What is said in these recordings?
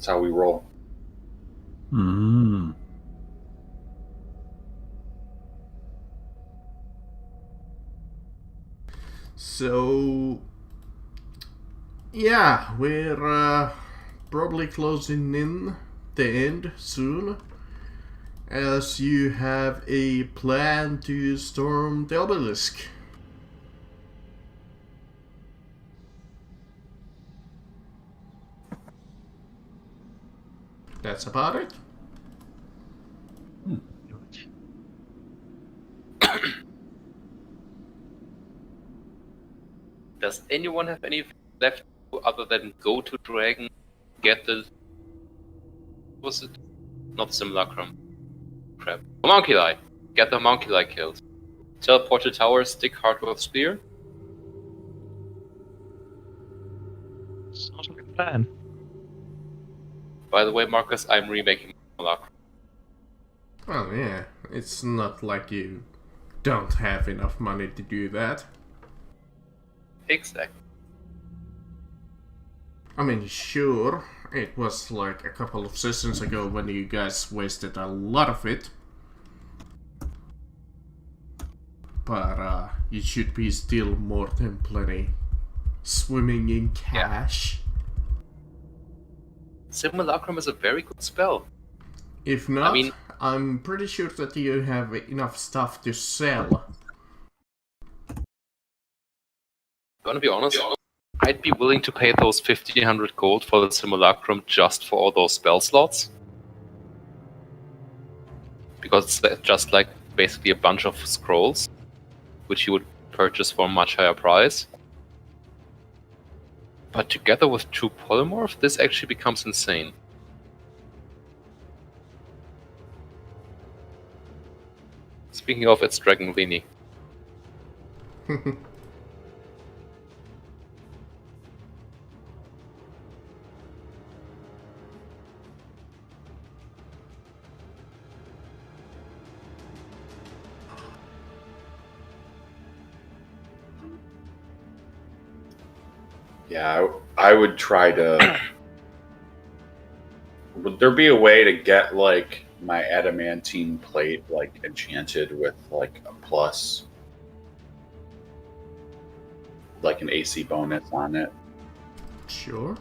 That's how we roll. Hmm. So, yeah, we're probably closing in the end soon, as you have a plan to storm the obelisk. That's about it. Does anyone have any left to do other than go to Dragon, get the... Was it? Not the Simulacrum. Crap. Homunculi! Get the Homunculi killed. Teleport to tower, stick Hardware Spear. Sounds like a plan. By the way, Marcus, I'm remaking Simulacrum. Oh yeah, it's not like you don't have enough money to do that. Exactly. I mean, sure, it was like a couple of sessions ago when you guys wasted a lot of it. But you should be still more than plenty swimming in cash. Simulacrum is a very good spell. If not, I'm pretty sure that you have enough stuff to sell. Gonna be honest, I'd be willing to pay those 1500 gold for the Simulacrum just for all those spell slots. Because it's just like basically a bunch of scrolls, which you would purchase for a much higher price. But together with True Polymorph, this actually becomes insane. Speaking of, it's Dragon Weenie. Yeah, I would try to. Would there be a way to get like my adamantine plate like enchanted with like a plus, like an AC bonus on it? Sure.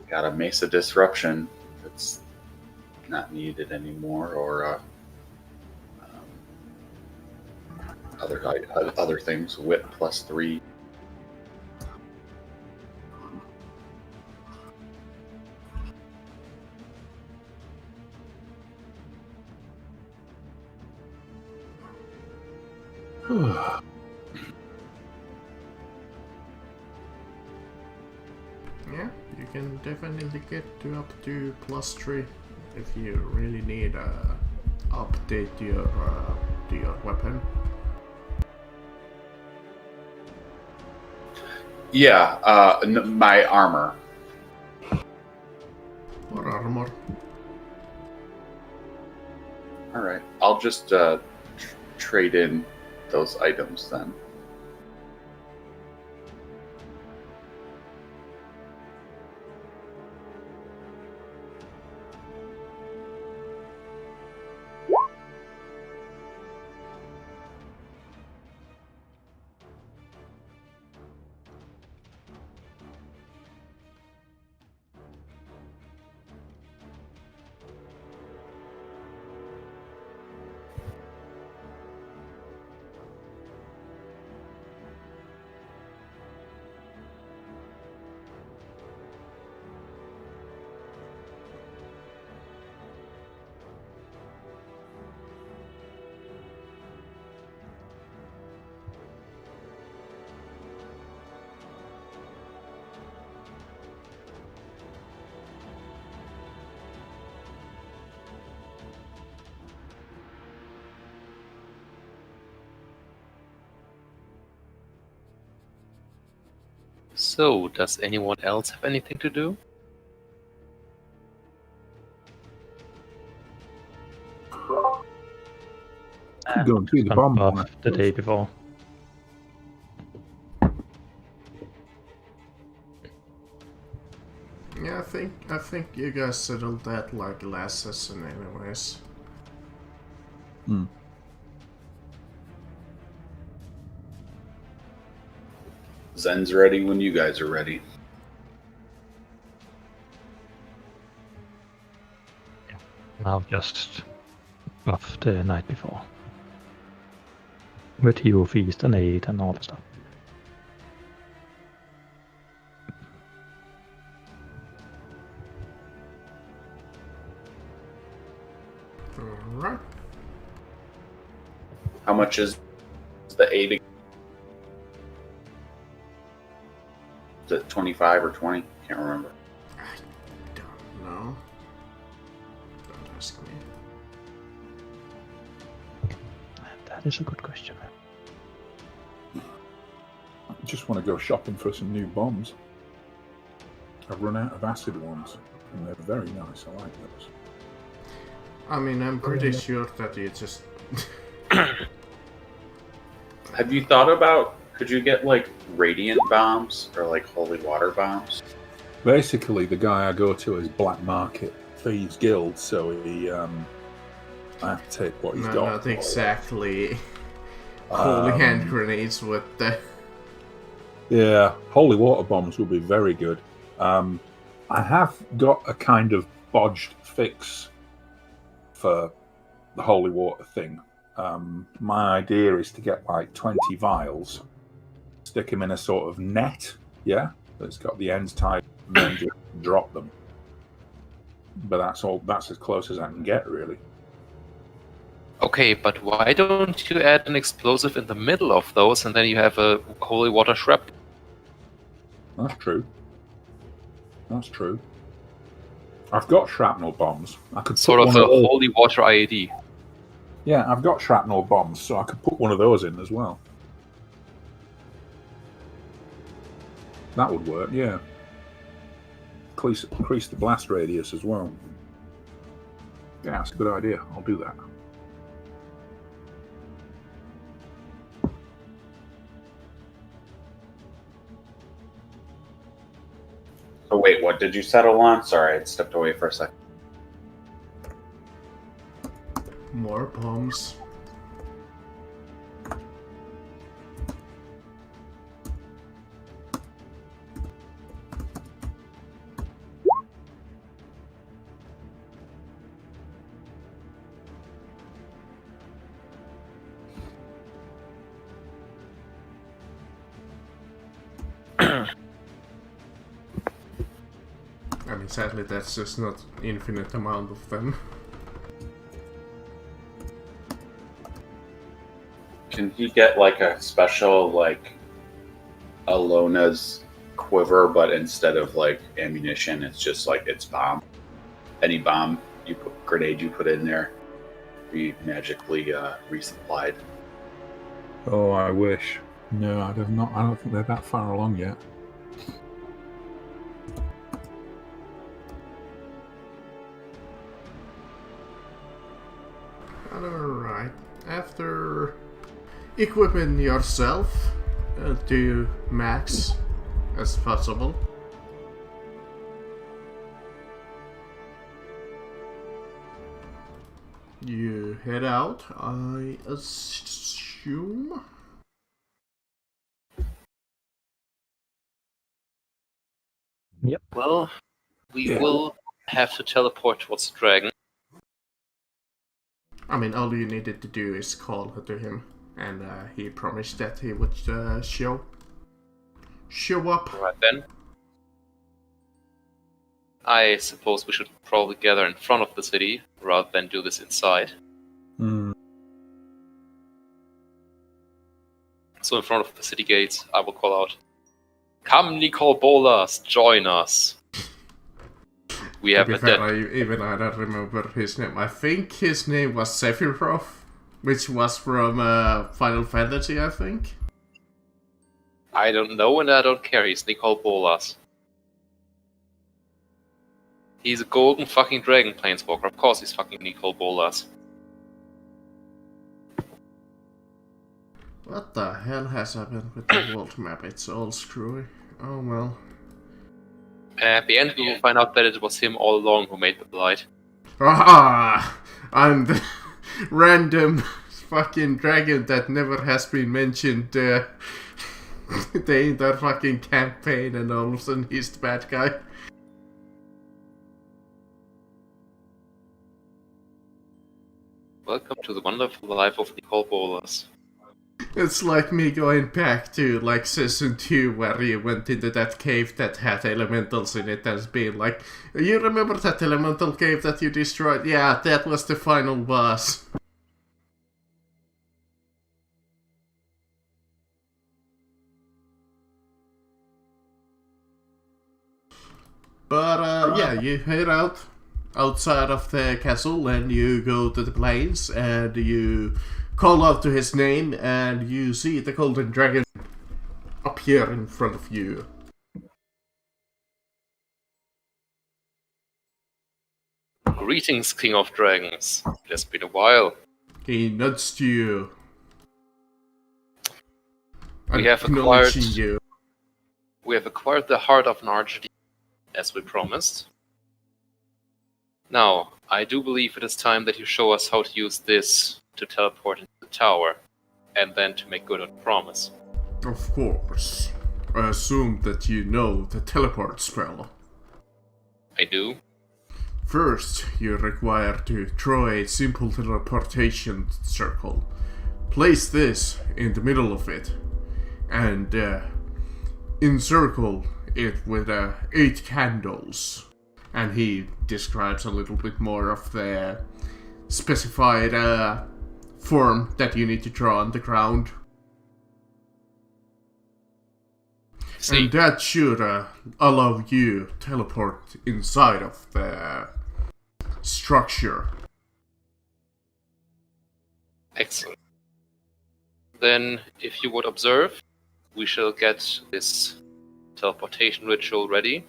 Got a Mesa Disruption that's not needed anymore, or other things. Wit +3. Yeah, you can definitely get to up to +3 if you really need update to your weapon. Yeah, my armor. Or armor. All right, I'll just trade in those items then. So, does anyone else have anything to do? Go and see the bomb Off the day before. think you guys settled that like last session anyways. Hmm. Zen's ready when you guys are ready. I've just off the night before. With you feast and ate and all that stuff. Alright. How much is the 8? Is it 25 or 20? Can't remember. I don't know. Don't ask me. That is a good question. I just want to go shopping for some new bombs. I've run out of acid ones, and they're very nice. I like those. I mean, I'm pretty sure that you just... Have you thought about, could you get like radiant bombs or like holy water bombs? Basically, the guy I go to is Black Market Thieves Guild, so he I have to take what he's No, got. not exactly holy hand grenades with the... Yeah, holy water bombs will be very good. I have got a kind of bodged fix for the holy water thing. My idea is to get like 20 vials, stick them in a sort of net, yeah, that's got the ends tied, and then just drop them. But that's all. That's as close as I can get, really. Okay, but why don't you add an explosive in the middle of those, and then you have a holy water shrapnel? That's true. That's true. I've got shrapnel bombs. I could Sort put of one a those. holy water IED. Yeah, I've got shrapnel bombs, so I could put one of those in as well. That would work, yeah. Increase the blast radius as well. Yeah, that's a good idea. I'll do that. Oh wait, what did you settle on? Sorry, I stepped away for a second. More bombs. I mean, sadly, that's just not infinite amount of them. Can he get like a special like Alona's quiver, but instead of like ammunition, it's just like it's bomb. Any bomb you put, grenade you put in there, be magically resupplied. Oh, I wish. No, I don't think they're that far along yet. Alright, after equipping yourself to max as possible, you head out, I assume. Well, we Yeah. will have to teleport towards the dragon. I mean, all you needed to do is call to him, and he promised that he would show up. Right then. I suppose we should probably gather in front of the city rather than do this inside. Hmm. So in front of the city gates, I will call out, "Come, Nicol Bolas, join us. We have To a be fair, dead." I don't remember his name. I think his name was Sephiroth, which was from Final Fantasy, I think. I don't know and I don't care. He's Nicol Bolas. He's a golden fucking dragon planeswalker. Of course he's fucking Nicol Bolas. What the hell has happened with the world map? It's all screwy. Oh well. At the end, we will find out that it was him all along who made the light. Ah, I'm the random fucking dragon that never has been mentioned the entire fucking campaign, and all of a sudden he's the bad guy. Welcome to the wonderful life of Nicole Bolas. It's like me going back to like season 2 where you went into that cave that had elementals in it as being like, you remember that elemental cave that you destroyed? Yeah, that was the final boss. But yeah, you head outside of the castle and you go to the plains and you call out to his name and you see the golden dragon appear in front of you. Greetings, King of Dragons. It has been a while. He nudged you. We have acknowledging acquired- you. We have acquired the heart of an archdeacon, as we promised. Now, I do believe it is time that you show us how to use this to teleport into the tower, and then to make good on the promise. Of course. I assume that you know the teleport spell. I do. First, you require to draw a simple teleportation circle. Place this in the middle of it, and encircle it with 8 candles. And he describes a little bit more of the specified form that you need to draw on the ground. See, And that should allow you to teleport inside of the structure. excellent. Then, if you would observe, we shall get this teleportation ritual ready.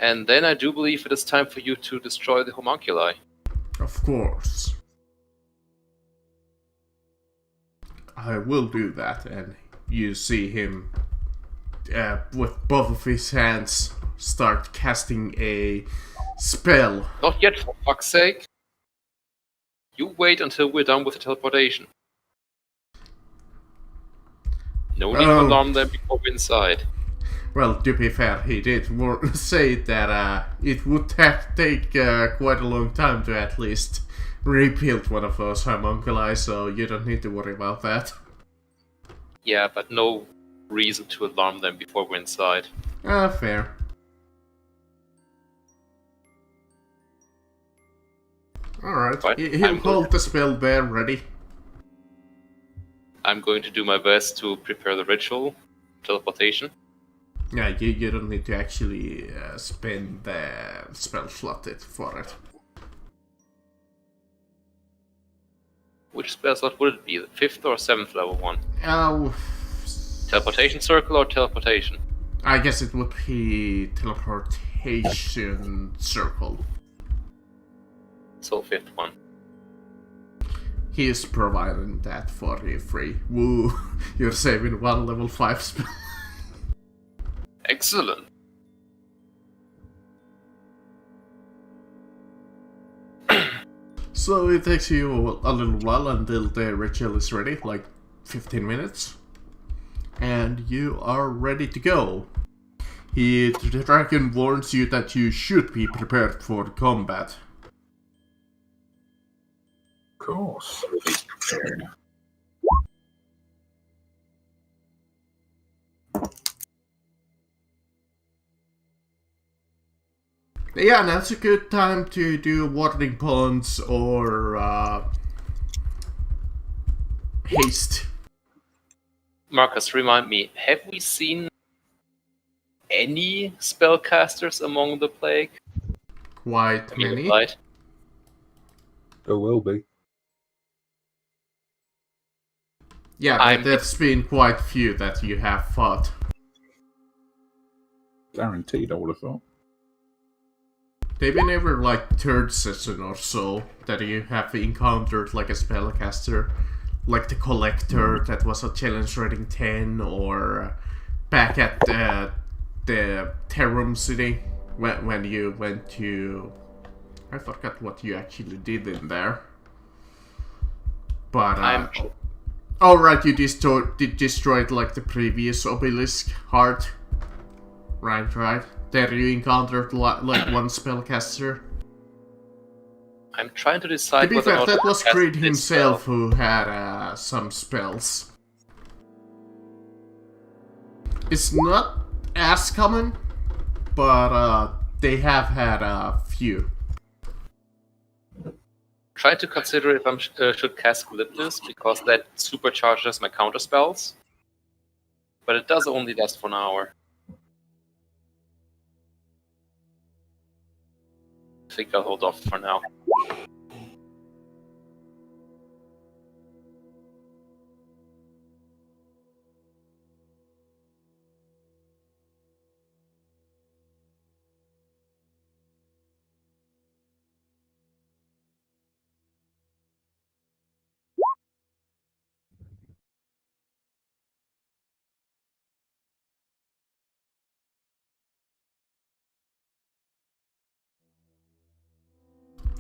And then I do believe it is time for you to destroy the homunculi. Of course. I will do that, and you see him with both of his hands start casting a spell. Not yet, for fuck's sake. You wait until we're done with the teleportation. No need to alarm them before we're inside. Well, to be fair, he did say that it would take quite a long time to at least rebuild one of those homunculi, so you don't need to worry about that. Yeah, but no reason to alarm them before we're inside. Fair. Alright, Right, he'll I'm hold the spell there ready. I'm going to do my best to prepare the ritual teleportation. Yeah, you don't need to actually spend the spell slotted for it. Which spell slot would it be? The 5th or 7th level one? Oh, Teleportation circle or teleportation? I guess it would be teleportation circle. So 5th one. He is providing that for you free. Woo, you're saving one level 5 spell. Excellent. So it takes you a little while until the ritual is ready, like 15 minutes. And you are ready to go. The dragon warns you that you should be prepared for combat. Of course. Everybody's prepared. Yeah, that's a good time to do watering ponds or haste. Marcus, remind me, have we seen any spellcasters among the plague? Quite I mean, many. light? There will be. Yeah, but there's been quite few that you have fought. Guaranteed, I would have thought. They've been every like 3rd season or so that you have encountered like a spellcaster, like the Collector that was a challenge rating 10, or back at the Terrum City when you went to... I forgot what you actually did in there. But, oh right, you destroyed like the previous obelisk heart. Right. There you encountered like one spellcaster. I'm trying to decide To be whether or fair, not that to was cast Creed this himself spell. who had some spells. It's not as common, but they have had a few. Try to consider if I should cast Glyptis, because that supercharges my counter spells. But it does only last for an hour. I think I'll hold off for now.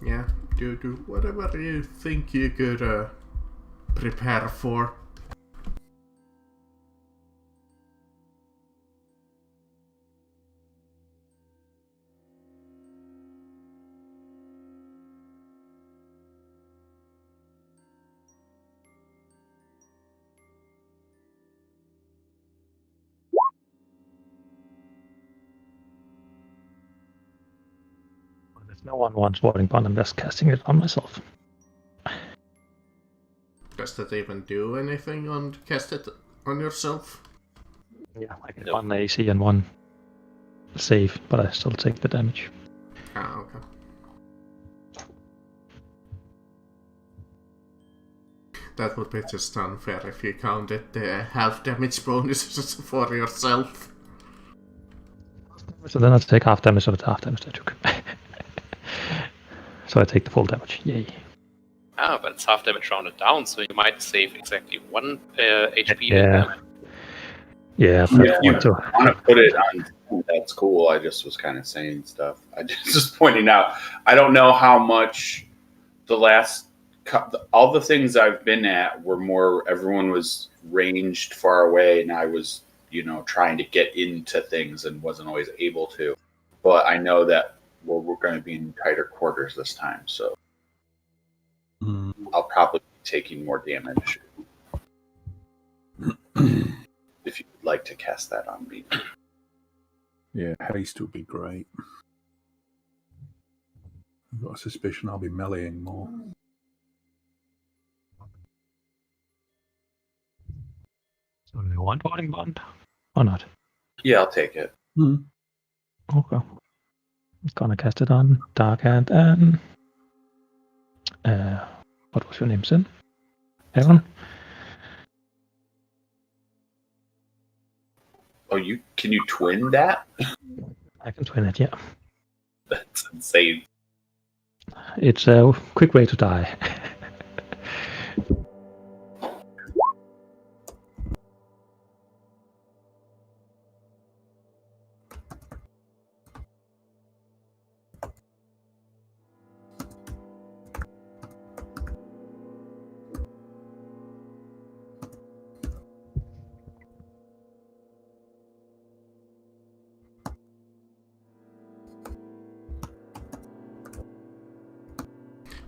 Yeah, do whatever you think you could prepare for. If no one wants Warding Bond, I'm just casting it on myself. Does that even do anything on cast it on yourself? Yeah, I get Nope. 1 AC and 1 save, but I still take the damage. Ah, okay. That would be just unfair if you counted the half damage bonuses for yourself. So then I take half damage of the half damage I took. So I take the full damage. Yay. Ah, but it's half damage rounded down, so you might save exactly 1 HP. Yeah. Yeah, If that's you one too. want to put it on, that's cool. I just was kind of saying stuff. I just pointing out. I don't know how much the last all the things I've been at were more. Everyone was ranged far away, and I was, trying to get into things and wasn't always able to. But I know that we're going to be in tighter quarters this time, so I'll probably be taking more damage. If you'd like to cast that on me. Yeah, haste would be great. I've got a suspicion I'll be meleeing more. So do you want Warding Bond or not? Yeah, I'll take it. Okay. I'm gonna cast it on Dark Hand and what was your name, Sin? Aaron? Oh, can you twin that? I can twin it, yeah. That's insane. It's a quick way to die.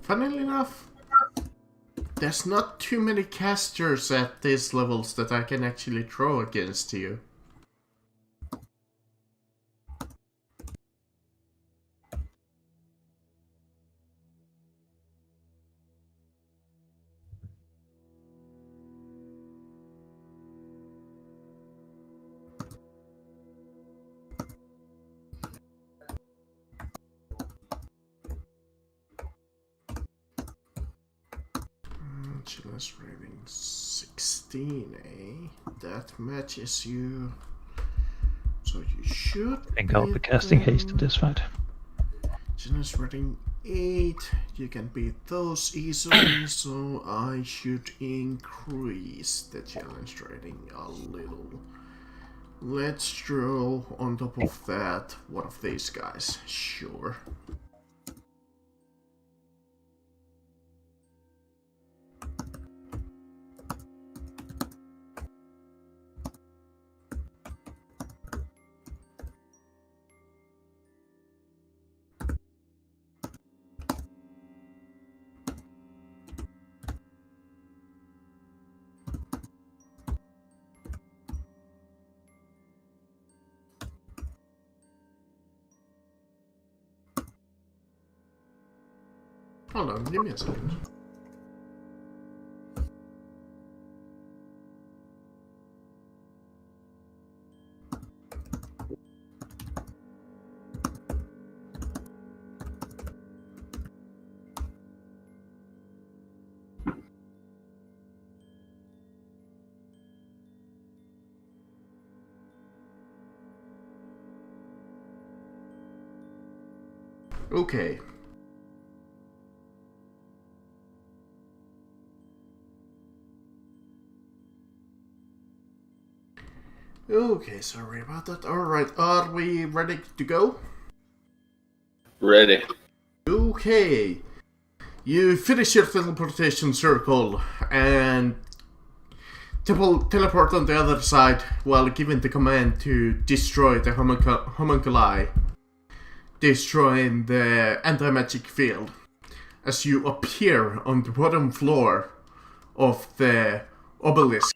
Funnily enough, there's not too many casters at these levels that I can actually throw against you. Chillus rating 16, eh? That matches you. So you should. I think I'll be casting haste in this fight. Chillus rating 8. You can beat those easily, so I should increase the challenge rating a little. Let's draw on top of that one of these guys. Sure. Hold on, give me a second. Okay. Okay, sorry about that. Alright, are we ready to go? Ready. Okay. You finish your teleportation circle and teleport on the other side while giving the command to destroy the homunculi, destroying the anti-magic field. As you appear on the bottom floor of the obelisk,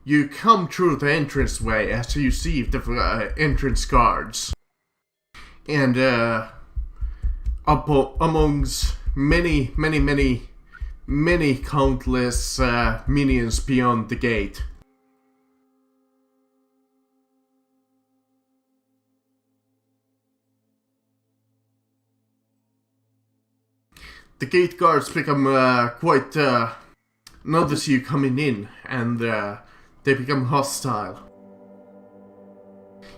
you come through the entranceway as you see the entrance guards. And amongst many countless minions beyond the gate, the gate guards become quite notice you coming in, and they become hostile.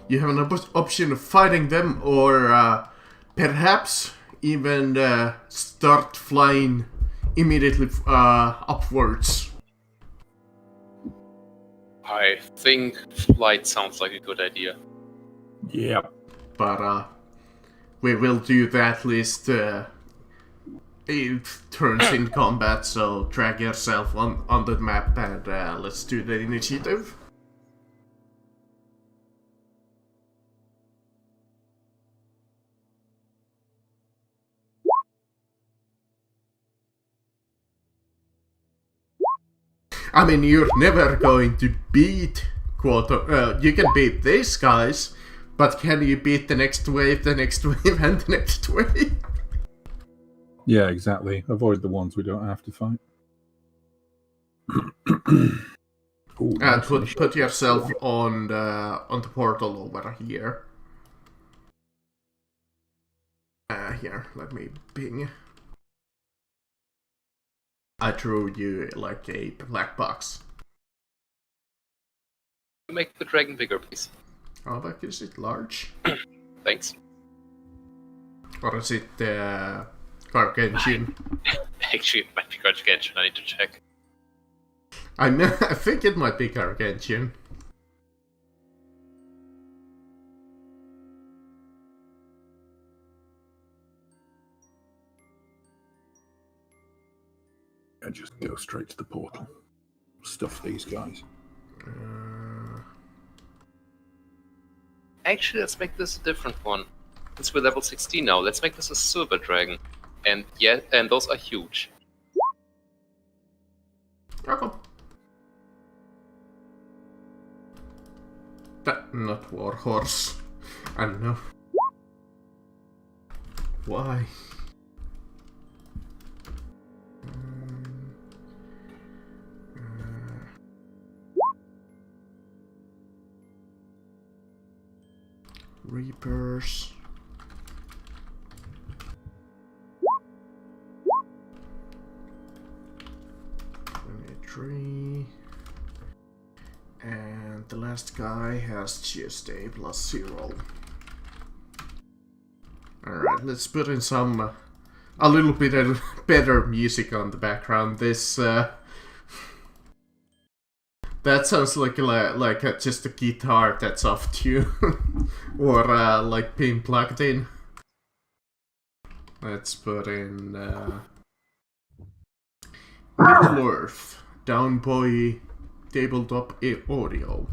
You have an option of fighting them, or perhaps even start flying immediately upwards. I think flight sounds like a good idea. Yeah. But we will do that at least 8 turns in combat, so drag yourself on the map and let's do the initiative. I mean, you're never going to beat you can beat these guys, but can you beat the next wave, and the next wave? Yeah, exactly. Avoid the ones we don't have to fight. Ooh, And nice put initiative. yourself on the portal over here. Here, let me ping. I drew you like a black box. Make the dragon bigger, please. Oh, but is it large? Thanks. Or is it gargantuan? Actually, it might be gargantuan. I need to check. I think it might be gargantuan. And just go straight to the portal. Stuff these guys. Actually, let's make this a different one. Since we're level 16 now, let's make this a silver dragon. And yeah, and those are huge. Okay. That not warhorse. I don't know. Why? Reapers. 23. And the last guy has just a +0. Alright, let's put in some a little bit better music on the background. This That sounds like just a guitar that's off tune, or like being plugged in. Let's put in Middle Earth, Down Boy, Tabletop Audio.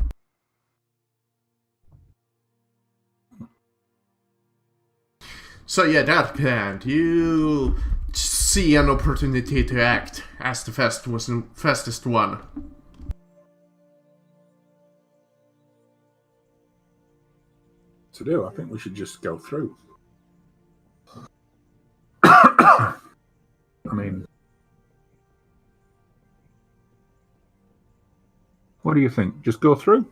So yeah, that plan. You see an opportunity to act as the fastest one. To do, I think we should just go through. I mean, what do you think? Just go through?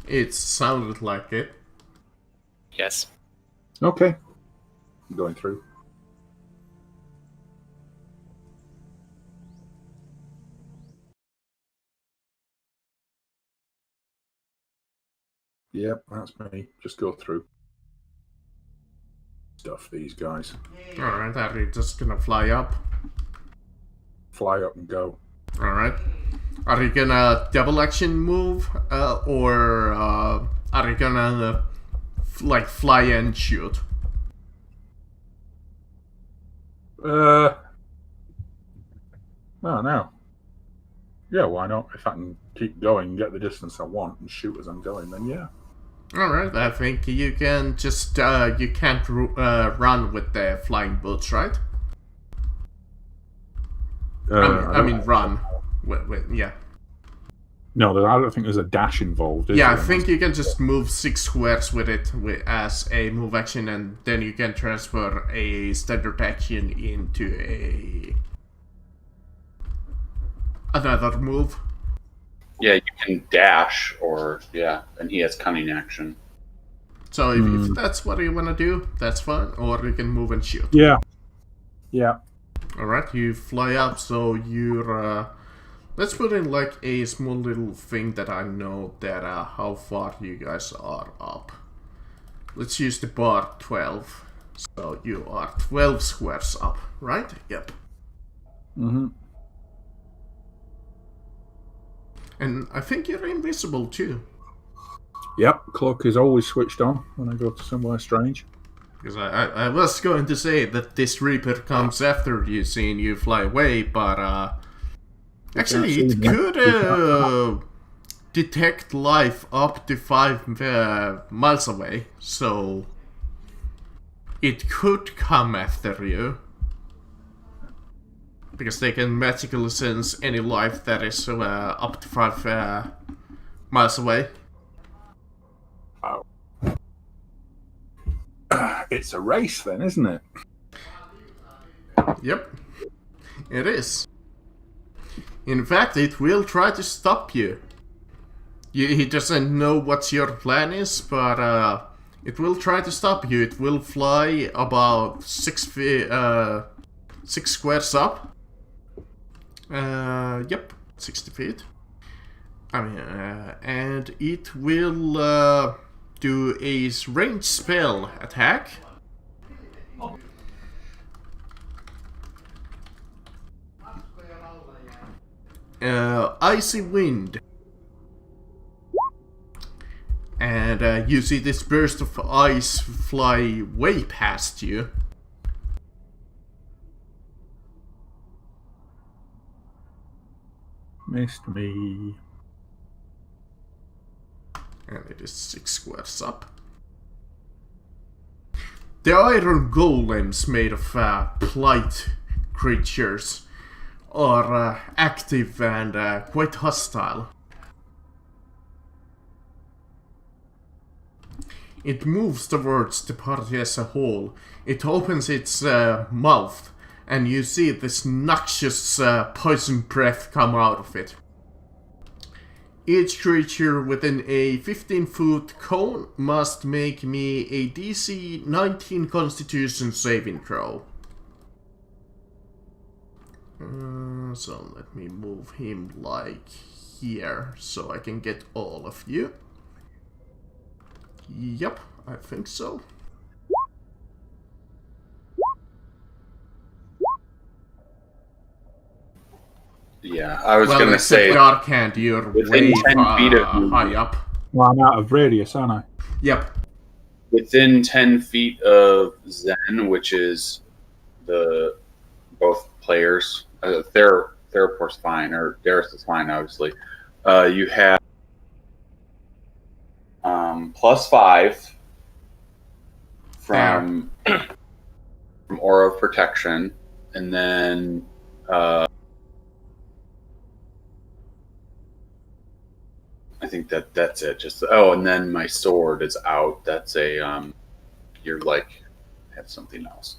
It sounded like it. Yes. Okay. I'm going through. Yep, that's me. Just go through. Stuff these guys. Alright, are you just gonna fly up? Fly up and go. Alright. Are you gonna double action move? Or are you gonna fly and shoot? Oh no. Yeah, why not? If I can keep going, get the distance I want, and shoot as I'm going, then yeah. Alright, I think you can just, you can't run with the flying boots, right? I mean run. Yeah. No, I don't think there's a dash involved. Yeah, I think you can just move 6 squares with it as a move action, and then you can transfer a standard action into another move. Yeah, you can dash, or and he has cunning action. So if that's what you want to do, that's fine. Or you can move and shoot. Yeah. Alright, you fly up, so you're... let's put in like a small little thing that I know that how far you guys are up. Let's use the bar 12. So you are 12 squares up, right? Yep. Mm-hmm. And I think you're invisible too. Yep, cloak is always switched on when I go to somewhere strange. Because I was going to say that this Reaper comes after you, seeing you fly away, but actually it could detect life up to 5 miles away, so it could come after you. Because they can magically sense any life that is up to 5 miles away. Wow. It's a race then, isn't it? Yep, it is. In fact, it will try to stop you. He doesn't know what your plan is, but it will try to stop you. It will fly about 6 squares up. Yep, 60 feet. I mean, and it will do a ranged spell attack. Icy wind. And you see this burst of ice fly way past you. Missed me. And it is 6 squares up. The iron golems made of plight creatures are active and quite hostile. It moves towards the party as a whole. It opens its mouth, and you see this noxious poison breath come out of it. Each creature within a 15-foot cone must make me a DC 19 Constitution saving throw. So let me move him like here so I can get all of you. Yep, I think so. Yeah, I was well, gonna except say Dark Hand, you're within way 10 feet of you. high up. Well, I'm out of radius, aren't I? Yep. within 10 feet of Zen, which is the both players. Theraport's fine, or Darius is fine, obviously. You have +5 from Aura of Protection, and then I think that's it. Just and then my sword is out. That's a you're like have something else.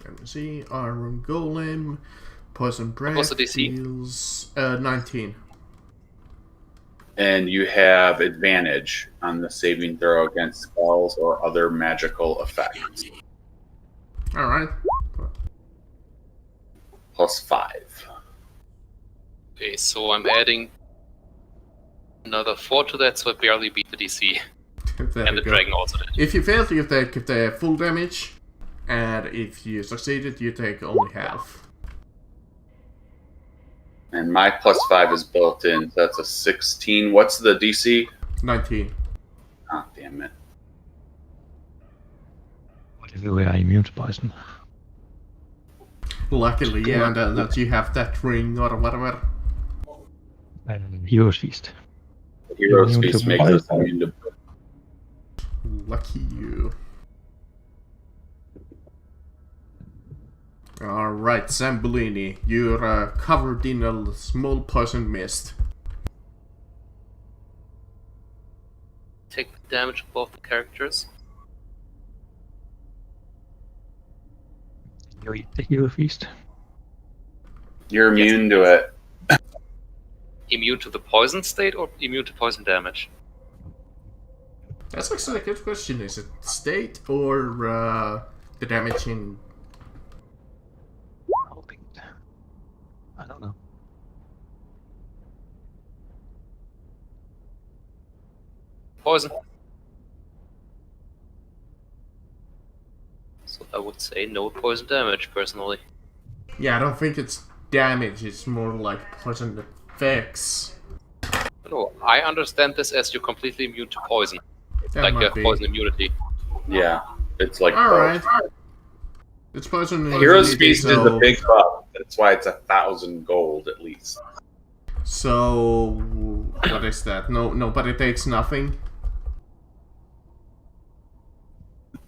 Let me see. Iron Golem, Poison Breath. What's the DC? Deals 19. And you have advantage on the saving throw against spells or other magical effects. All right. +5. Okay, so I'm adding another 4 to that, so I barely beat the DC. There And we the go. dragon also did. If you fail, you take the full damage, and if you succeeded, you take only half. And my +5 is built in, so that's a 16. What's the DC? 19. Ah, damn it. What if we are immune to poison? Luckily, yeah, and that you have that ring or whatever. Hero's Feast. Hero's Immune Feast to makes us poison. immune to. Lucky you. Alright, Zambolini, you're covered in a small poison mist. Take the damage of both the characters. You eat the Hero Feast. You're immune to it. Immune to the poison state or immune to poison damage? That's actually a good question. Is it state or the damage in... I don't know. Poison. So I would say no poison damage, personally. Yeah, I don't think it's damage, it's more like poison effects. No, I understand this as you're completely immune to poison. That Like you might have be. poison immunity. Yeah, it's like Alright. both. It's poison Hero's immunity, Feast is so- a big buff. That's why it's 1,000 gold at least. So, what is that? Nobody takes nothing.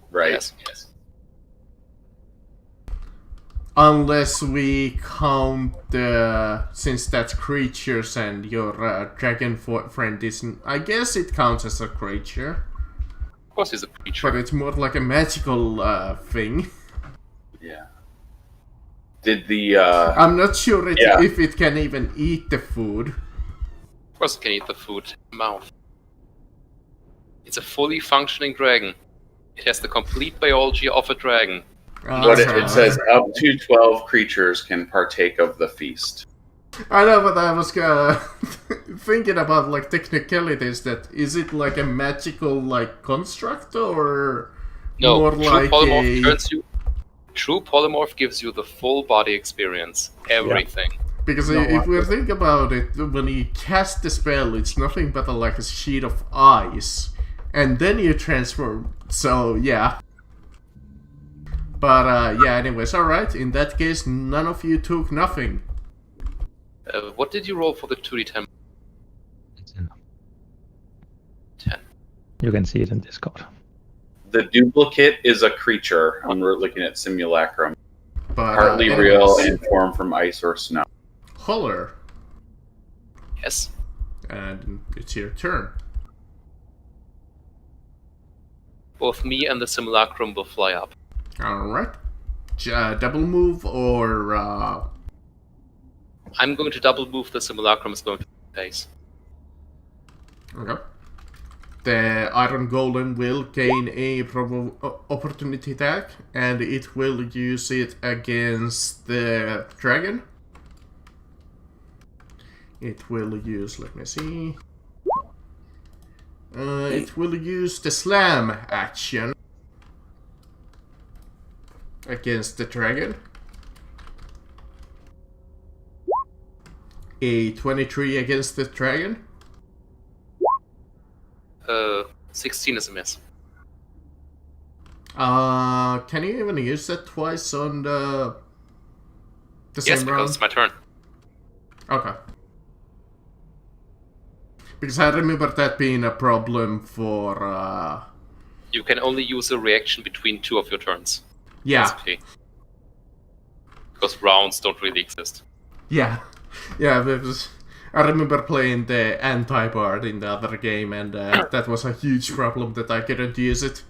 Right. Yes. Unless we count since that's creatures and your dragon friend isn't. I guess it counts as a creature, Of course he's a creature. but it's more like a magical thing. Yeah. Did the I'm not sure Yeah. if it can even eat the food. Of course it can eat the food in the mouth. It's a fully functioning dragon. It has the complete biology of a dragon. what it says up to 12 creatures can partake of the feast. I know, but I was thinking about like technicalities. That is it like a magical like construct or No, more true like polymorph a... turns you. True polymorph gives you the full body experience, everything. Because Not if like we it. think about it, when you cast the spell, it's nothing but like a sheet of ice, and then you transform. So yeah. But yeah. Anyways, all right. In that case, none of you took nothing. What did you roll for the 2d10? 10. You can see it in Discord. The duplicate is a creature when we're looking at simulacrum. But Partly anyways, real and formed from ice or snow. Holler, Yes. and it's your turn. Both me and the simulacrum will fly up. All right. Double move or I'm going to double move, the simulacrum is going to face. okay. The Iron Golem will gain a opportunity attack, and it will use it against the dragon. It will use, let me see. It will use the slam action against the dragon. A 23 against the dragon. 16 is a miss. Can you even use that twice on the Yes, same because round? it's my turn. Okay. Because I remember that being a problem for, You can only use a reaction between 2 of your turns. yeah, Basically. Because rounds don't really exist. yeah, because I remember playing the anti-bard in the other game, and that was a huge problem that I couldn't use it.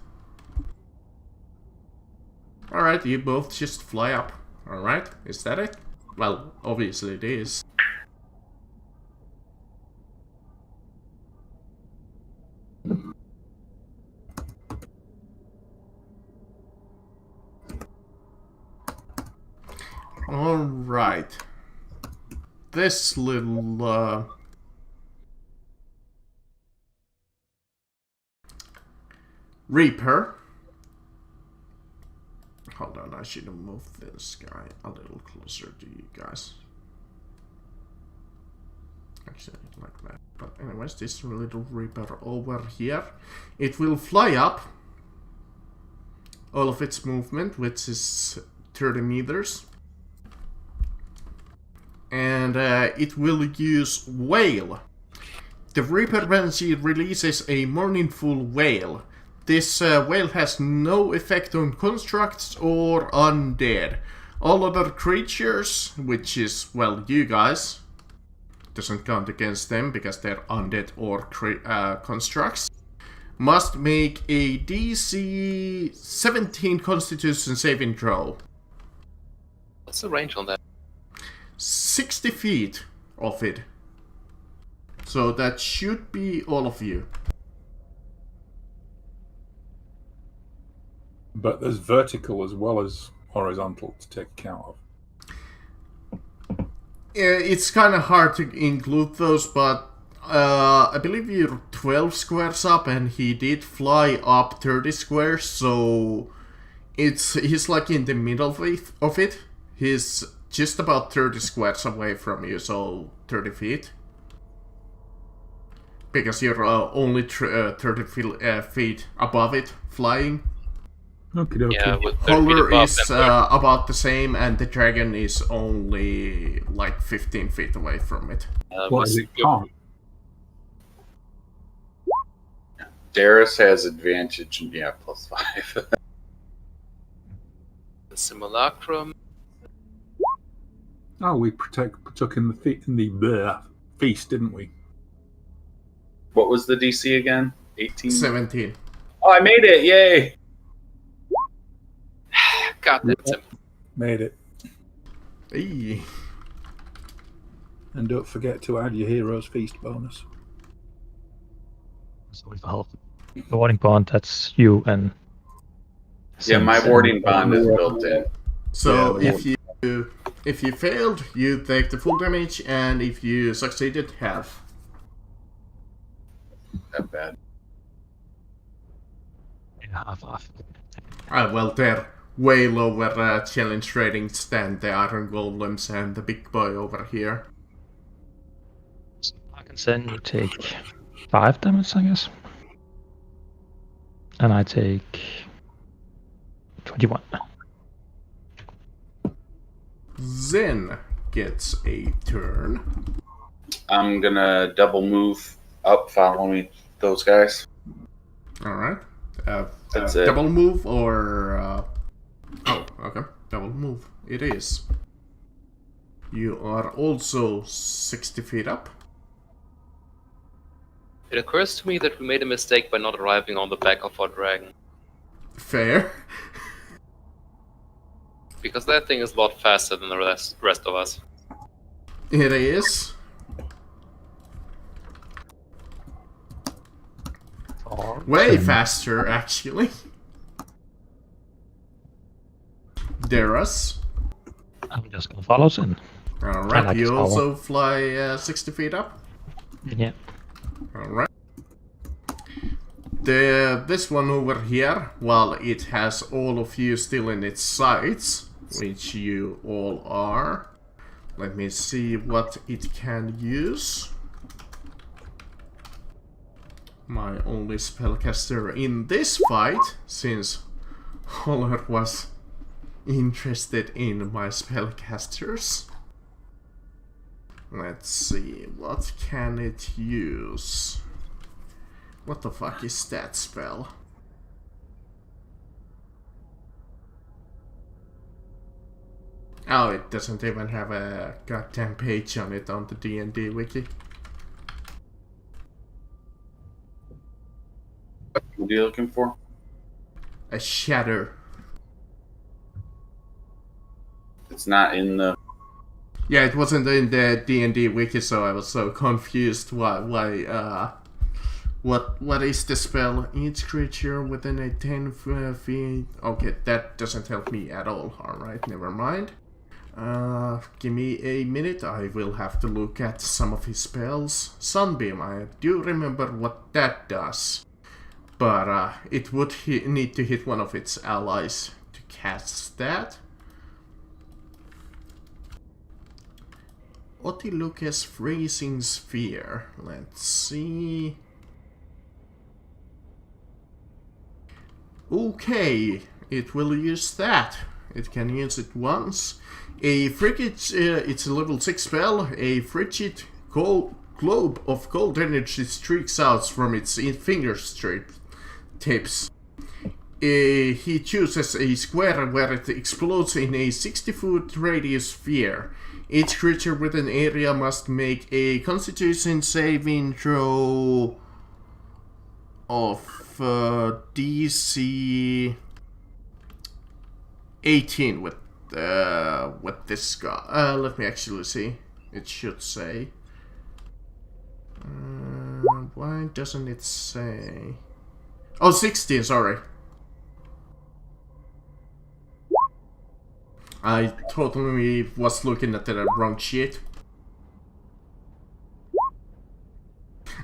Alright, you both just fly up. Alright, is that it? Well, obviously it is. Alright. This little, Reaper. Hold on, I should have moved this guy a little closer to you guys. Actually, like that. But anyways, this little Reaper over here, it will fly up all of its movement, which is 30 meters. And it will use Wail. The Reaper, when she releases a Mournful Wail, this wail has no effect on constructs or undead. All other creatures, which is, well, you guys, doesn't count against them because they're undead or constructs, must make a DC 17 Constitution saving throw. What's the range on that? 60 feet of it. So that should be all of you. But there's vertical as well as horizontal to take account of. It's kind of hard to include those, but I believe you're 12 squares up, and he did fly up 30 squares, so he's like in the middle of it. He's just about 30 squares away from you, so 30 feet. Because you're only 30 feet above it, flying. Okay, okay. Yeah, with 30 feet Holler above is them, about the same, and the dragon is only like 15 feet away from it. What is it can't? Darius has advantage, and yeah, +5. Simulacrum. Oh, we took in the feast, didn't we? What was the DC again? 18? 17. Oh, I made it! Yay! God, that's him. Made it. Hey. And don't forget to add your hero's feast bonus. So we've helped. The warding bond, that's you and. Yeah, my warding bond is built in. So Yeah, if you failed, you take the full damage, and if you succeeded, half. That bad. Yeah, half. Well, they're way lower challenge ratings than the Iron Golems and the big boy over here. So I can send you take 5 damage, I guess. And I take 21. Zen gets a turn. I'm gonna double move up following those guys. Alright. That's it. Double move or... Oh, okay. Double move. It is. You are also 60 feet up. It occurs to me that we made a mistake by not arriving on the back of our dragon. Fair. Because that thing is a lot faster than the rest of us. It is. Way faster, actually. Darius. I'm just gonna follow Sin. Alright, like his you power. also fly 60 feet up. Yeah. Alright. This one over here, while it has all of you still in its sights, which you all are, Let me see what it can use. My only spellcaster in this fight, since Holler was interested in my spellcasters. Let's see, what can it use? What the fuck is that spell? Oh, it doesn't even have a goddamn page on it on the D&D wiki. What are you looking for? A shatter. It's not in the. Yeah, it wasn't in the D&D wiki, so I was so confused what is the spell? Each creature within a 10 feet... Okay, that doesn't help me at all. Alright, never mind. Give me a minute, I will have to look at some of his spells. Sunbeam, I do remember what that does. But it would need to hit one of its allies to cast that. Otiluke's Freezing Sphere. Let's see. Okay, it will use that. It can use it once. A frigid, it's a level 6 spell. A frigid globe of cold energy streaks out from its finger tips. He chooses a square where it explodes in a 60-foot radius sphere. Each creature within area must make a Constitution saving throw of DC 18 with this guy. Let me actually see. It should say. Why doesn't it say? Oh, 16, sorry. I totally was looking at the wrong shit.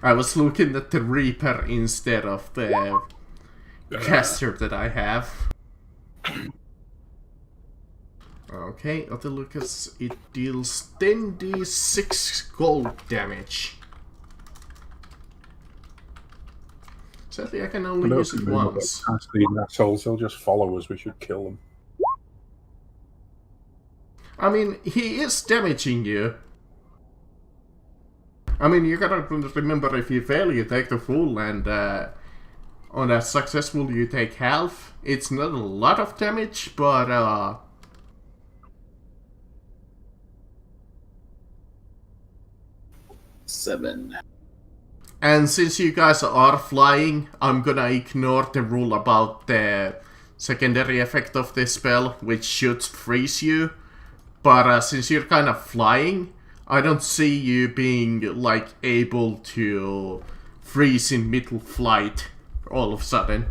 I was looking at the Reaper instead of the caster that I have. Okay, Otilucus, it deals 10d6 gold damage. Sadly, I can only use it once. These assholes, they'll just follow us. We should kill them. I mean, he is damaging you. I mean, you gotta remember, if you fail, you take the full, and on a successful, you take half. It's not a lot of damage, but 7. And since you guys are flying, I'm gonna ignore the rule about the secondary effect of this spell, which should freeze you. But since you're kind of flying, I don't see you being, like, able to freeze in middle flight all of a sudden.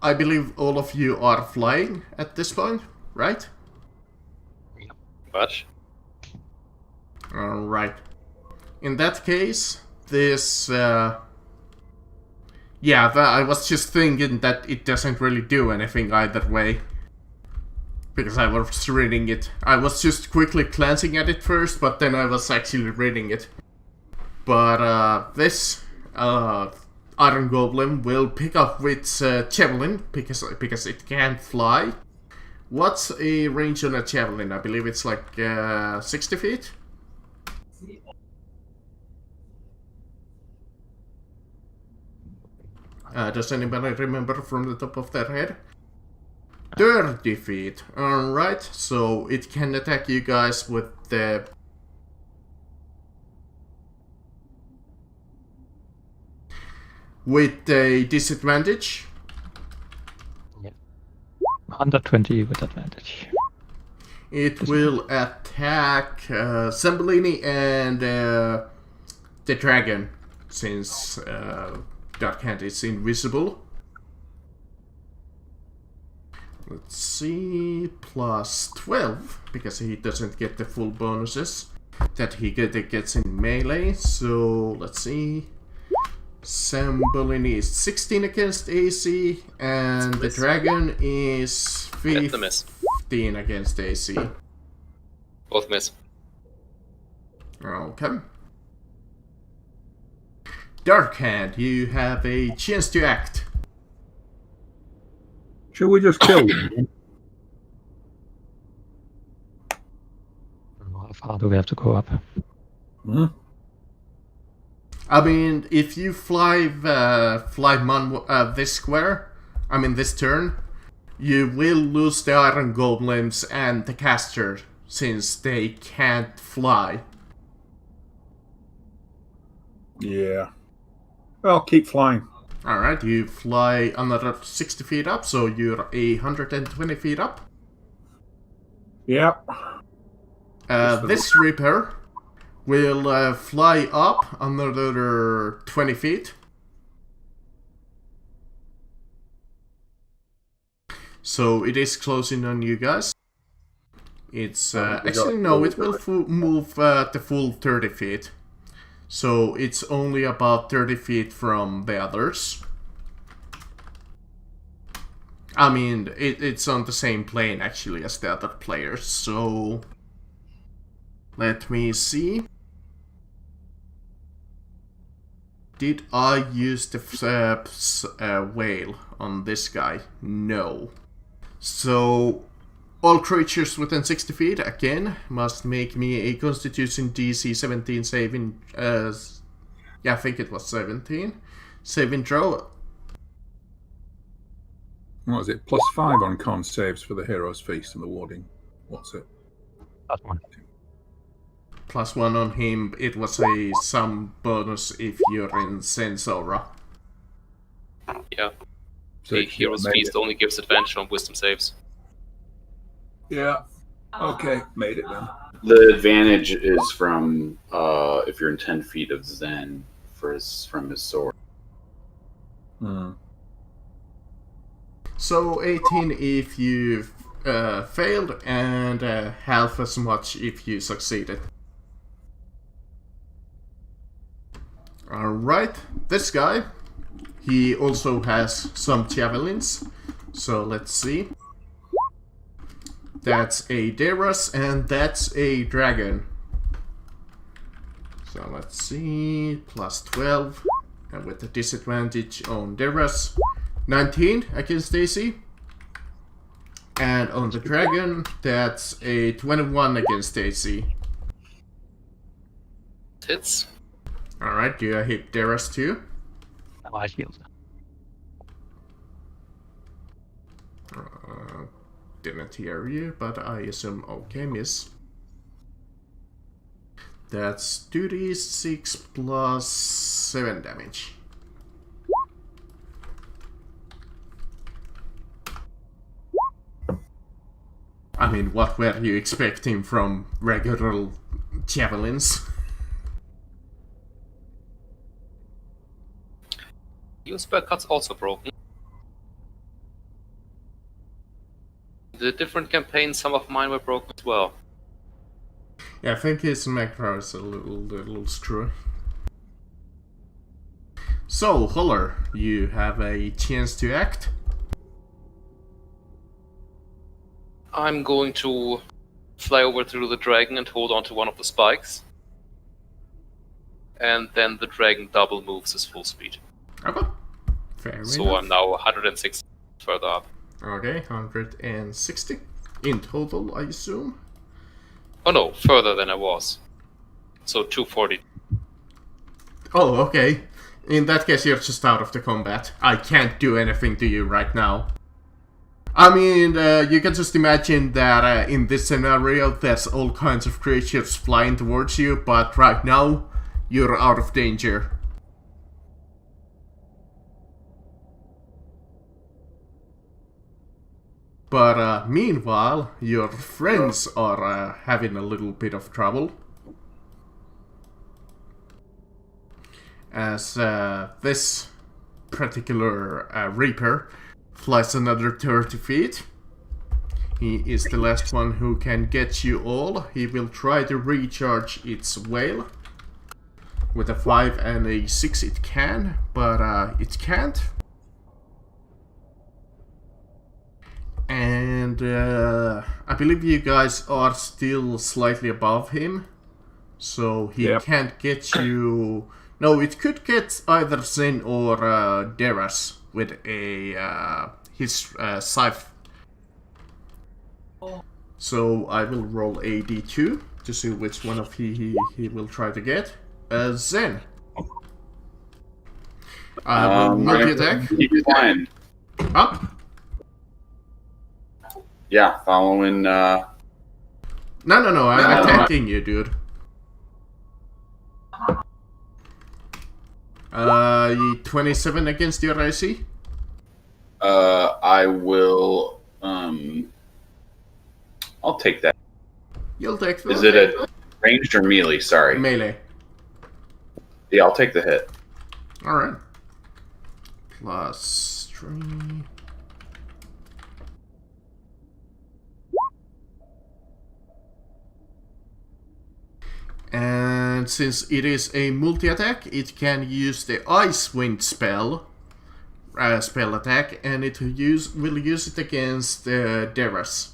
I believe all of you are flying at this point, right? What? Alright. In that case, this... I was just thinking that it doesn't really do anything either way. Because I was reading it. I was just quickly glancing at it first, but then I was actually reading it. But this Iron Goblin will pick up with Javelin, because it can't fly. What's a range on a Javelin? I believe it's like 60 feet? Does anybody remember from the top of their head? 30 feet. Alright, so it can attack you guys with the... with a disadvantage. Yep. 120 with advantage. It will attack Zambolini and the dragon, since Dark Hand is invisible. Let's see, plus 12, because he doesn't get the full bonuses. that he gets in melee. So let's see. Sambolin is 16 against AC, and the dragon is 15 against AC. Both miss. Okay. Dark Hand, you have a chance to act. Should we just kill them? How far do we have to go up? Hmm? I mean, if you fly this square, I mean this turn, you will lose the Iron Golems and the caster, since they can't fly. Yeah. Well, keep flying. Alright, you fly another 60 feet up, so you're 120 feet up. Yeah. This Reaper will fly up another 20 feet. So it is closing on you guys. It's actually no, it will move the full 30 feet. So it's only about 30 feet from the others. I mean, it's on the same plane actually as the other players, so... Let me see. Did I use the whale on this guy? No. So, all creatures within 60 feet, again, must make me a Constitution DC 17 saving... yeah, I think it was 17. Saving throw. What is it? +5 on con saves for the Hero's Feast and the Warding. What's it? Last one. +1 on him. It was some bonus if you're in Sense Aura. Yeah. So The it's Hero's made Feast it. only gives advantage on wisdom saves. Yeah. Okay, made it then. The advantage is from if you're in 10 feet of Zen from his sword. Hmm. So 18 if you failed, and half as much if you succeeded. Alright, this guy, he also has some javelins. So let's see. That's a Deras and that's a dragon. So let's see, +12, and with the disadvantage on Deras, 19 against AC. And on the dragon, that's a 21 against AC. Hits. Alright, do I hit Deras too? Now I shield. Didn't hear you, but I assume okay, miss. That's 2d6 plus 7 damage. I mean, what were you expecting from regular javelins? Your spell cut's also broken. The different campaigns, some of mine were broken as well. Yeah, I think his macro is a little screwy. So, Holler, you have a chance to act. I'm going to fly over to the dragon and hold on to one of the spikes. And then the dragon double moves his full speed. Okay. Fair So enough. I'm now 106 further up. Okay, 160 in total, I assume. Oh no, further than I was. So 240. Oh, okay. In that case, you're just out of the combat. I can't do anything to you right now. I mean, you can just imagine that in this scenario, there's all kinds of creatures flying towards you, but right now, you're out of danger. But meanwhile, your friends are having a little bit of trouble. As this particular Reaper flies another 30 feet. He is the last one who can get you all. He will try to recharge its whale. With a 5 and a 6 it can, but it can't. And I believe you guys are still slightly above him. So he can't get you... No, it could get either Zen or Deras with a his scythe. So I will roll a d2 to see which one of he will try to get. Zen. Multi-attack. Keep flying. Up. Yeah, following. No, I'm attacking you, dude. 27 against your AC? I will. I'll take that. You'll take that. Is it a ranged or melee? Sorry. Melee. Yeah, I'll take the hit. Alright. Plus 3. And since it is a multi-attack, it can use the Ice Wind spell attack, and it will use it against Deras.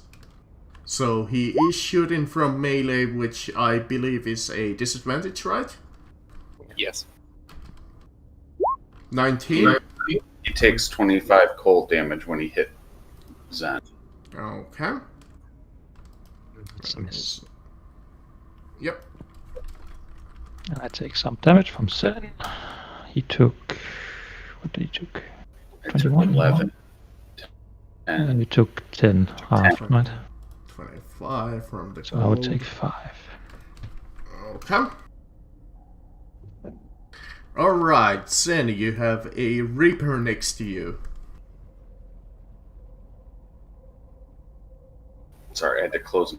So he is shooting from melee, which I believe is a disadvantage, right? Yes. 19. He takes 25 cold damage when he hit Zen. Okay. It's a miss. Yep. And I take some damage from Zen. He took... What did he took? I took 21? 11. And we took 10 half, right? 25 from the So I would take 5. Okay. Alright, Zen, you have a Reaper next to you. Sorry, I had to close.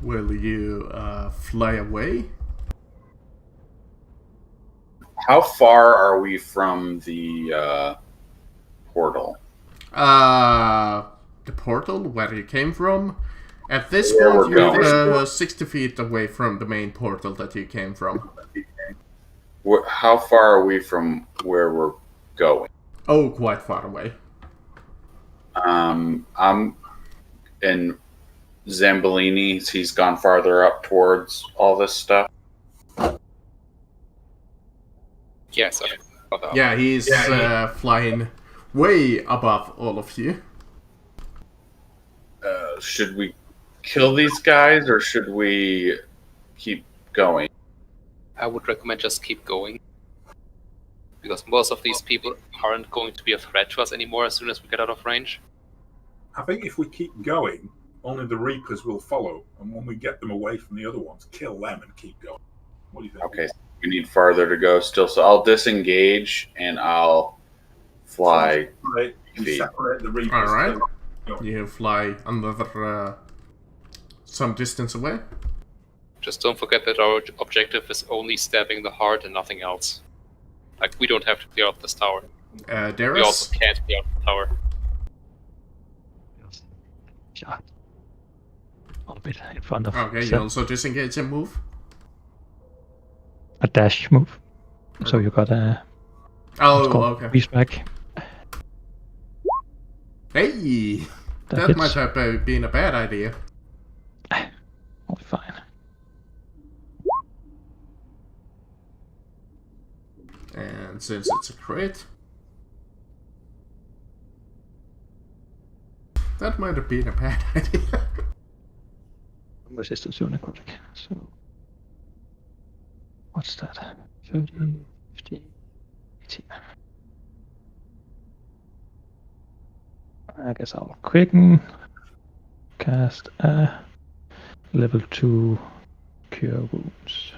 Will you fly away? How far are we from the portal? The portal, where you came from? At this Where point, we're you're 60 feet away from the main portal that you came from. How far are we from where we're going? Oh, quite far away. I'm in Zambolini. He's gone farther up towards all this stuff. Yes. Yeah, he's flying way above all of you. Should we kill these guys or should we keep going? I would recommend just keep going. Because most of these people aren't going to be a threat to us anymore as soon as we get out of range. I think if we keep going, only the Reapers will follow, and when we get them away from the other ones, kill them and keep going. What do you think? Okay, so we need farther to go still, so I'll disengage and I'll fly. Right, you separate the Reapers. Alright. Go. You fly another some distance away. Just don't forget that our objective is only stabbing the heart and nothing else. Like, we don't have to clear out this tower. We also Darius? can't clear out the tower. Yeah. A bit in front of Okay, you Zen. also disengage and move. A dash move. So you got a... Oh, okay. Reach back. Hey! That hits. might have been a bad idea. All fine. And since it's a crit, that might have been a bad idea. Resistance to necrotic. So... What's that? 30, 50, 80. I guess I'll quicken. Cast a level 2 cure wounds.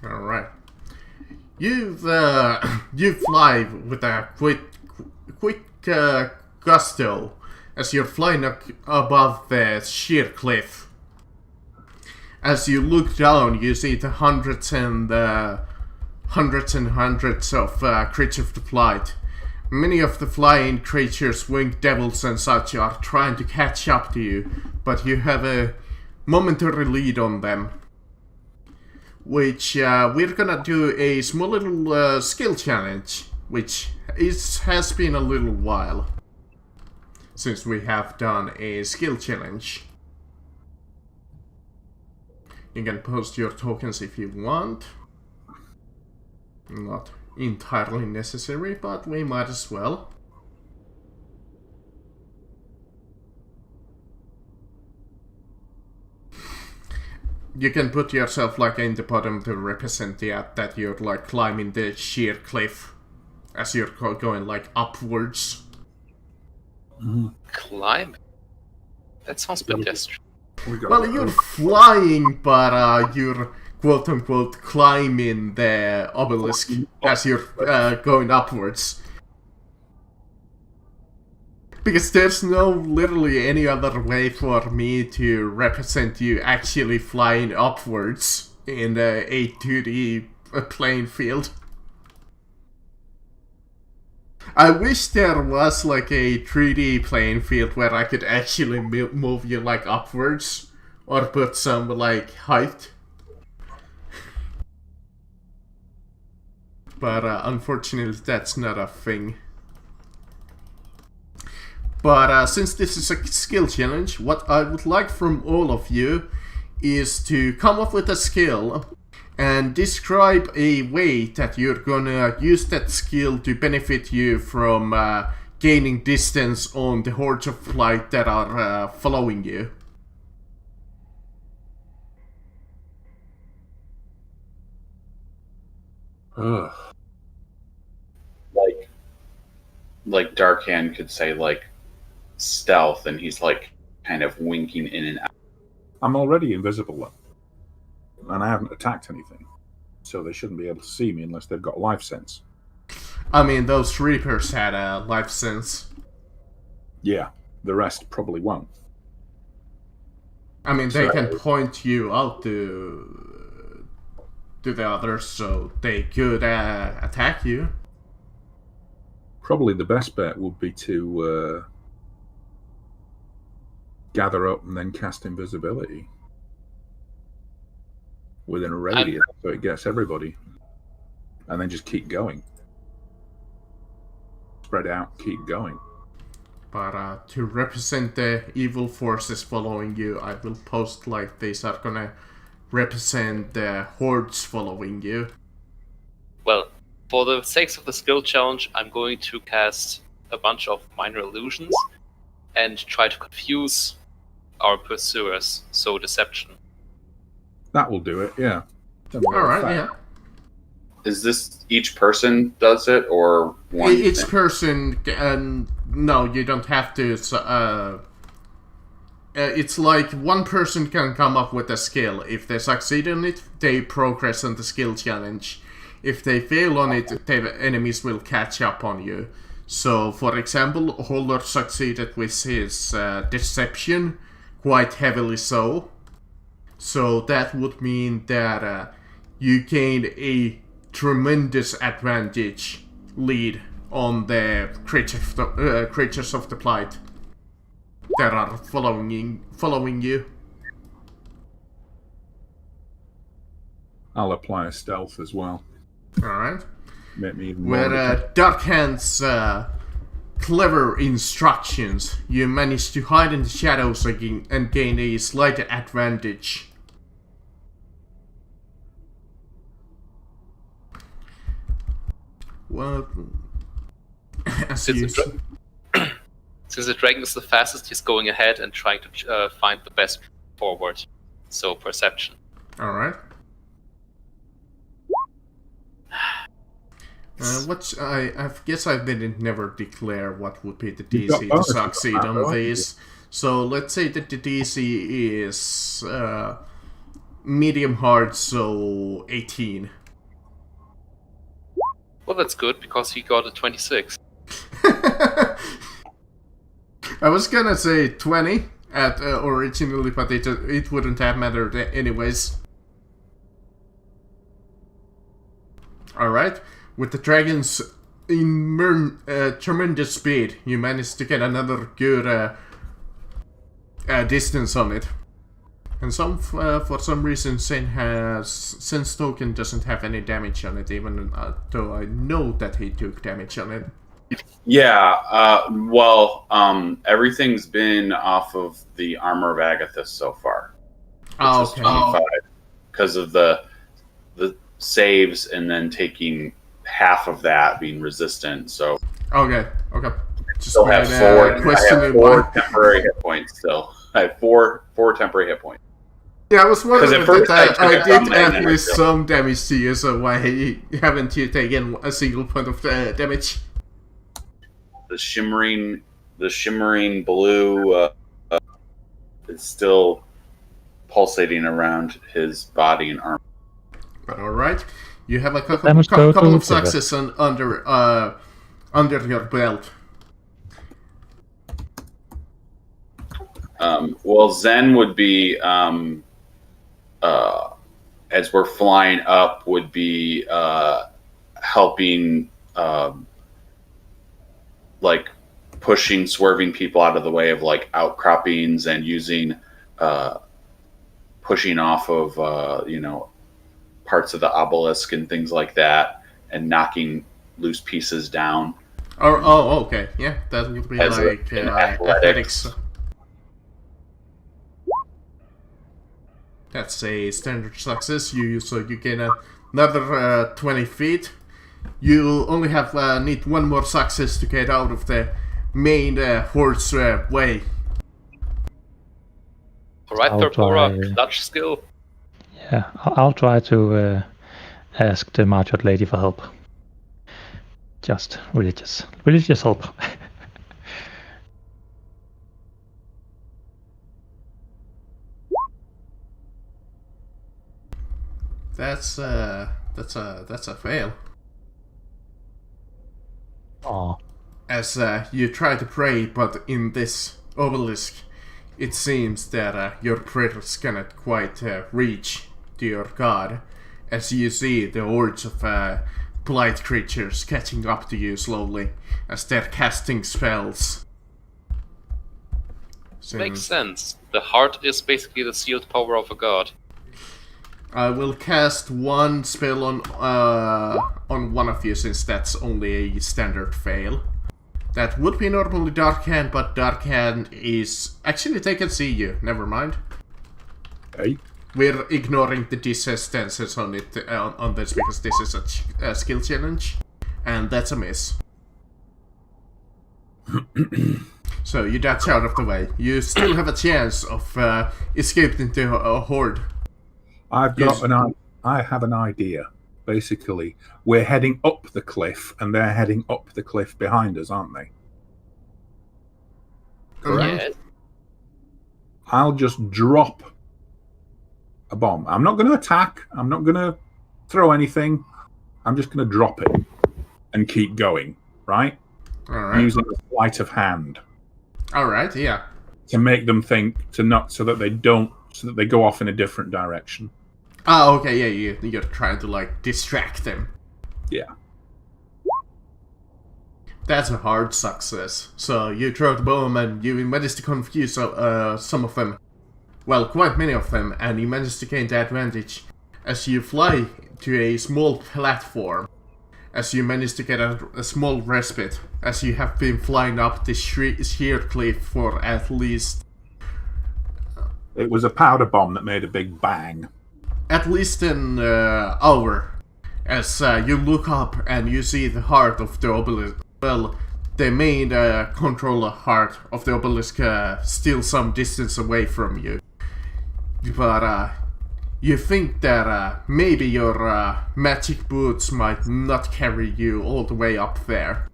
Alright. You fly with a quick gusto as you're flying up above the sheer cliff. As you look down, you see the hundreds of creatures of flight. Many of the flying creatures, winged devils and such, are trying to catch up to you, but you have a momentary lead on them. Which we're gonna do a small little skill challenge, which has been a little while since we have done a skill challenge. You can post your tokens if you want. Not entirely necessary, but we might as well. You can put yourself like in the bottom to represent that you're like climbing the sheer cliff as you're going like upwards. Climb? That sounds pedestrian. Well, you're flying, but you're quote-unquote climbing the obelisk as you're going upwards. Because there's no literally any other way for me to represent you actually flying upwards in a 2D playing field. I wish there was like a 3D playing field where I could actually move you like upwards or put some like height. But unfortunately that's not a thing. But since this is a skill challenge, what I would like from all of you is to come up with a skill and describe a way that you're gonna use that skill to benefit you from gaining distance on the hordes of flight that are following you. Ugh. Like Darkhand could say like stealth, and he's like kind of winking in and out. I'm already invisible, though. And I haven't attacked anything. So they shouldn't be able to see me unless they've got life sense. I mean, those Reapers had a life sense. Yeah, the rest probably won't. I mean, they can point you out to the others, so they could attack you. Probably the best bet would be to gather up and then cast invisibility within a radius, so it gets everybody, and then just keep going. Spread out, keep going. But to represent the evil forces following you, I will post like these are gonna represent the hordes following you. Well, for the sakes of the skill challenge, I'm going to cast a bunch of minor illusions and try to confuse our pursuers, so deception. That will do it, yeah. Alright, yeah. Is this each person does it, or one? Each person, no, you don't have to. It's like one person can come up with a skill. If they succeed on it, they progress on the skill challenge. If they fail on it, the enemies will catch up on you. So, for example, Holder succeeded with his deception, quite heavily so. So that would mean that you gained a tremendous advantage lead on the creatures of the Blight that are following you. I'll apply a stealth as well. Alright. Make me even more. Where Darkhand's clever instructions, you manage to hide in the shadows and gain a slight advantage. Well, Since the dragon is the fastest, he's going ahead and trying to find the best forward. So perception. Alright. I guess I didn't never declare what would be the DC to succeed on these. So let's say that the DC is medium hard, so 18. Well, that's good because he got a 26. I was gonna say 20 at originally, but it wouldn't have mattered anyways. Alright, with the dragon's in tremendous speed, you managed to get another good distance on it. And for some reason, Sense Token doesn't have any damage on it, even though I know that he took damage on it. Yeah, everything's been off of the Armor of Agathis so far. Which is 25 because of the saves and then taking half of that being resistant. So okay. Just still have four temporary hit points. Still, I have four temporary hit points. Yeah, I was wondering that I did at least so. some damage to you, so why haven't you taken a single point of damage? The shimmering blue is still pulsating around his body and arm. All right, you have a couple of successes under your belt. Zen would be as we're flying up would be helping like pushing, swerving people out of the way of like outcroppings and using pushing off of parts of the obelisk and things like that, and knocking loose pieces down. Oh, okay, yeah, that would be as like athletics. That's a standard success. You gain another 20 feet. You only have need one more success to get out of the main horse way. Alright, Thorpora, clutch skill. Yeah, I'll try to ask the Marchot lady for help. Just religious help. That's a fail. Aw. As you try to pray, but in this obelisk, it seems that your prayers cannot quite reach to your god, as you see the hordes of blight creatures catching up to you slowly, as they're casting spells. Makes sense. The heart is basically the sealed power of a god. I will cast one spell on one of you, since that's only a standard fail. That would be normally Dark Hand, but Dark Hand is... Actually, they can see you. Never mind. Hey. We're ignoring the distances on it on this, because this is a skill challenge. And that's a miss. So you dodge out of the way. You still have a chance of escaping into a horde. I have an idea. Basically, we're heading up the cliff, and they're heading up the cliff behind us, aren't they? Correct. Yes. I'll just drop a bomb. I'm not going to attack. I'm not going to throw anything. I'm just going to drop it and keep going, right? All right. Using a sleight of hand. All right, yeah. To make them think so that they go off in a different direction. Ah, okay, yeah, you're trying to, like, distract them. Yeah. That's a hard success. So you throw the bomb and you manage to confuse some of them. Well, quite many of them, and you manage to gain the advantage as you fly to a small platform. As you manage to get a small respite, as you have been flying up the sheer cliff for at least... It was a powder bomb that made a big bang. At least an hour, as you look up and you see the heart of the obelisk. Well, the main controller heart of the obelisk still some distance away from you. But you think that maybe your magic boots might not carry you all the way up there.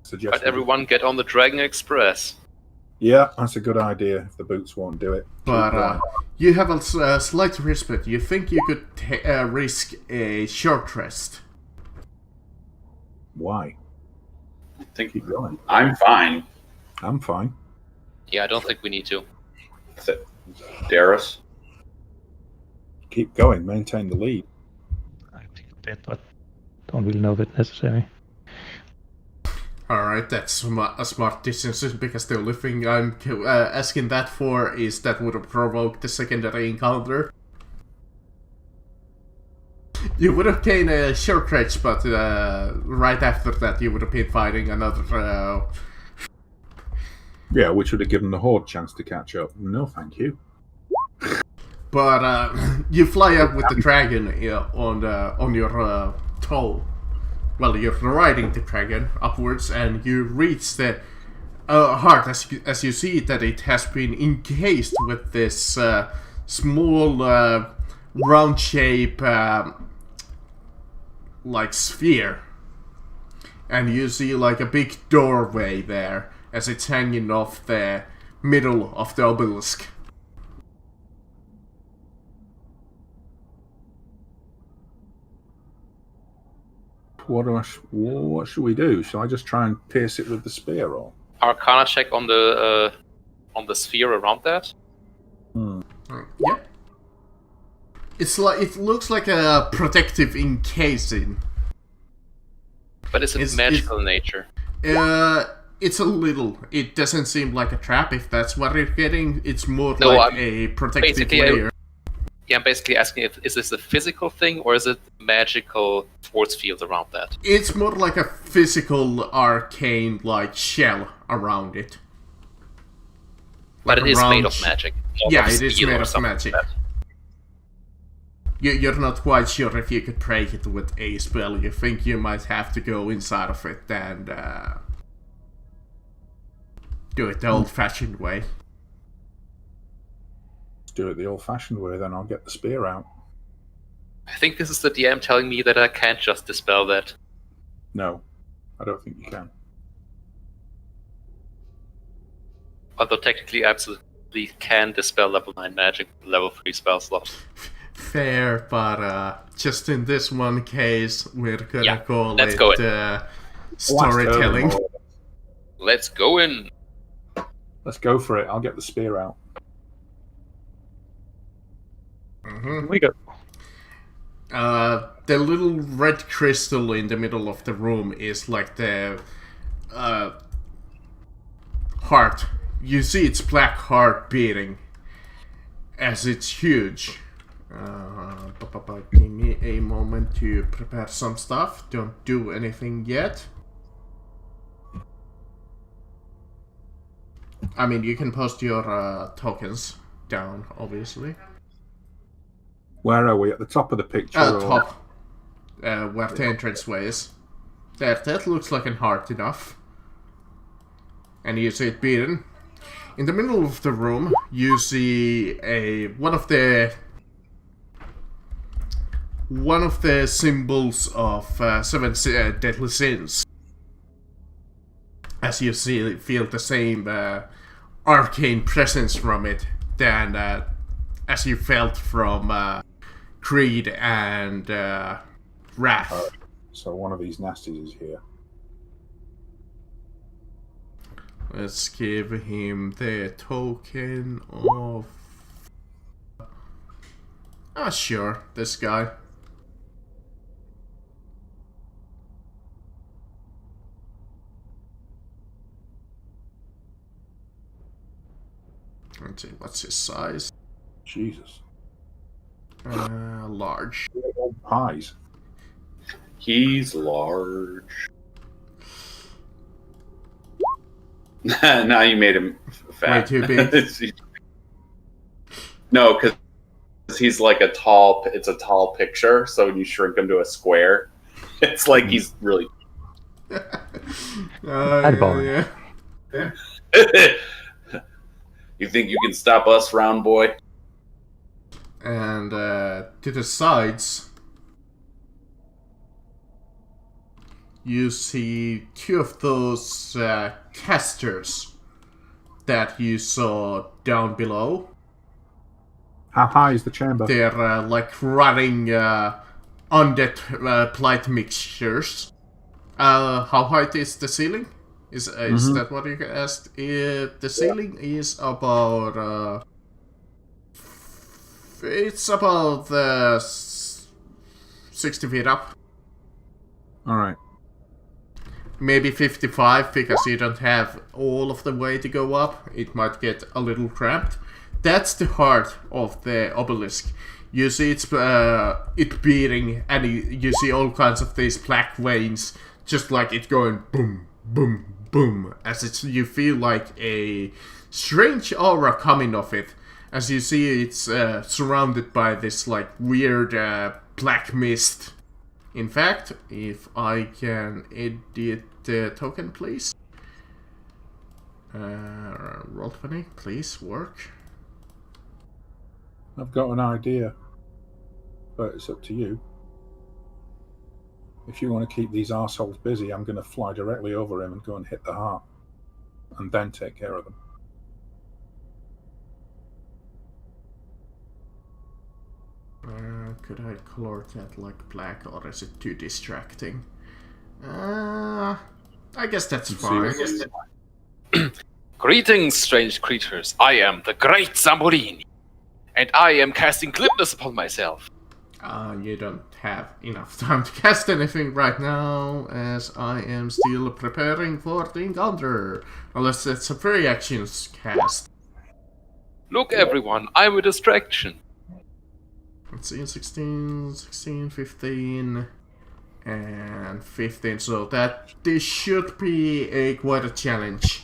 But everyone get on the Dragon Express. Yeah, that's a good idea if the boots won't do it. But you have a slight respite. You think you could risk a short rest. Why? Keep going. I'm fine. I'm fine. Yeah, I don't think we need to. Darius? Keep going. Maintain the lead. I think a bit, but don't really know if it's necessary. Alright, that's a smart decision, because the only thing I'm asking that for is that would have provoked the secondary encounter. You would have gained a short range, but right after that you would have been fighting another... Yeah, which would have given the Horde chance to catch up. No, thank you. But you fly up with the dragon on your toe. Well, you're riding the dragon upwards, and you reach the heart as you see that it has been encased with this small round shape like sphere, and you see like a big doorway there as it's hanging off the middle of the obelisk. What should we do? Shall I just try and pierce it with the spear, or? Arcana check on the sphere around that. Yeah. It looks like a protective encasing. But is it magical in nature? It's a little. It doesn't seem like a trap if that's what you're getting. It's more No, like I'm a protective basically layer. Yeah, I'm basically asking is this a physical thing or is it magical force field around that? It's more like a physical arcane like shell around it. But Like it is a made round of magic. not Yeah, of it is steel made or of something magic. like that. You're not quite sure if you could break it with a spell. You think you might have to go inside of it and do it the old-fashioned way. Let's do it the old-fashioned way, then I'll get the spear out. I think this is the DM telling me that I can't just dispel that. No, I don't think you can. Although technically I absolutely can dispel level 9 magic with level 3 spell slot. Fair, but just in this one case, we're gonna call let's it go storytelling. Let's go in! Let's go for it. I'll get the spear out. Mm-hmm. We go. The little red crystal in the middle of the room is like the heart. You see its black heart beating as it's huge. Give me a moment to prepare some stuff. Don't do anything yet. I mean, you can post your tokens down, obviously. Where are we? At the top of the picture? Top. Where the entranceway is. That looks like an heart enough. And you see it beaten. In the middle of the room, you see one of the symbols of seven deadly sins. As you feel the same arcane presence from it than as you felt from greed and wrath. So one of these nasties is here. Let's give him the token of... sure, this guy. Let's see, what's his size? Jesus. Large. All pies. He's large. Now you made him fat. Way too big. No, because he's like it's a tall picture, so when you shrink him to a square, it's like he's really... Yeah. You think you can stop us, round boy? And to the sides, you see two of those casters that you saw down below. How high is the chamber? They're like running undead plight mixtures. How high is the ceiling? Is that what you asked? The ceiling is about... it's about 60 feet up. All right. Maybe 55 because you don't have all of the way to go up. It might get a little cramped. That's the heart of the obelisk. You see it beating, and you see all kinds of these black veins, just like it going boom, boom, boom, as you feel like a strange aura coming off it. As you see, it's surrounded by this like weird black mist. In fact, if I can edit the token, please. Roll20, please work. I've got an idea, but it's up to you. If you want to keep these arseholes busy, I'm going to fly directly over him and go and hit the heart, and then take care of them. Could I color that like black, or is it too distracting? I guess that's fine. Greetings, strange creatures. I am the Great Zamborini, and I am casting glibness upon myself. You don't have enough time to cast anything right now, as I am still preparing for the encounter. Unless it's a free actions cast. Look, everyone, I'm a distraction. Let's see, 16, 15, and 15. So this should be quite a challenge.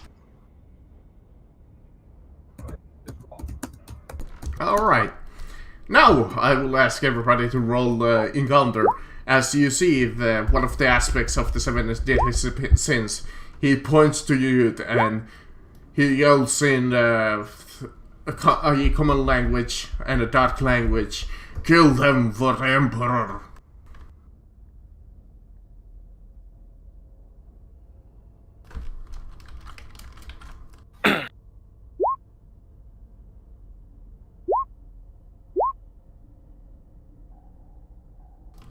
Alright. Now I will ask everybody to roll encounter. As you see, one of the aspects of the seven deadly sins, he points to you and he yells in a common language and a dark language, "Kill them for the Emperor."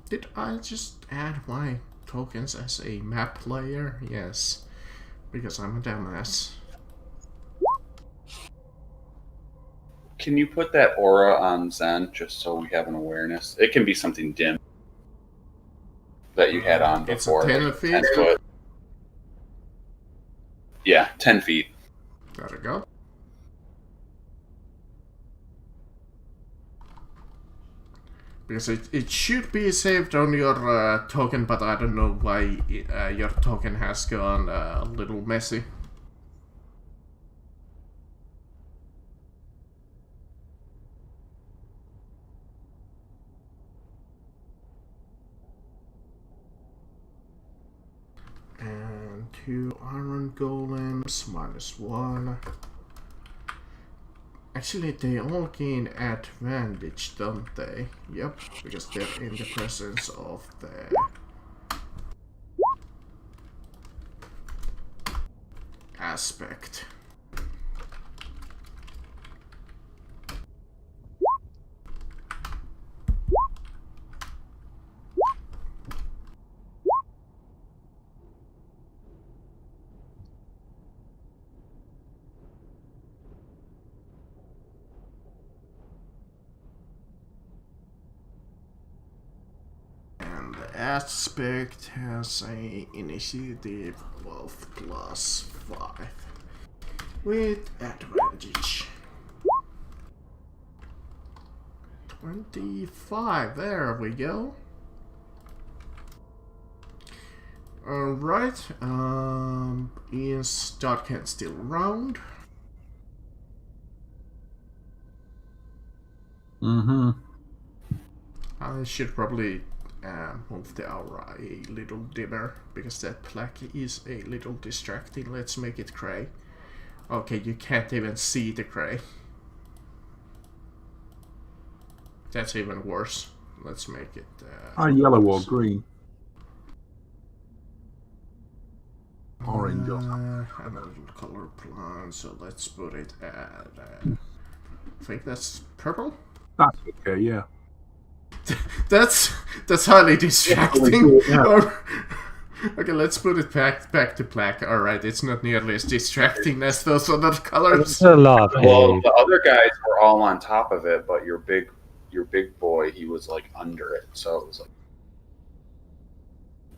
Did I just add my tokens as a map player? Yes, because I'm a dumbass. Can you put that aura on Zen just so we have an awareness? It can be something dim that you had on before. It's a 10 feet? 10 foot. Yeah, 10 feet. There we go. Because it should be saved on your token, but I don't know why your token has gone a little messy. And 2 iron golems, -1. Actually, they all gain advantage, don't they? Yep, because they're in the presence of the aspect. Aspect has a initiative of +5 with advantage. 25, there we go. Alright, is Darkhand still around? Mm-hmm. I should probably move the aura a little dimmer, because that plaque is a little distracting. Let's make it gray. Okay, you can't even see the gray. That's even worse. Let's make it... yellow or green. Orange or something. I'm a little color blind, so let's put it at... I think that's purple? That's okay, yeah. That's highly distracting. Yeah. Okay, let's put it back to black. Alright, it's not nearly as distracting as those other colors. It's a lot. Well, the other guys were all on top of it, but your big boy, he was like under it, so it was like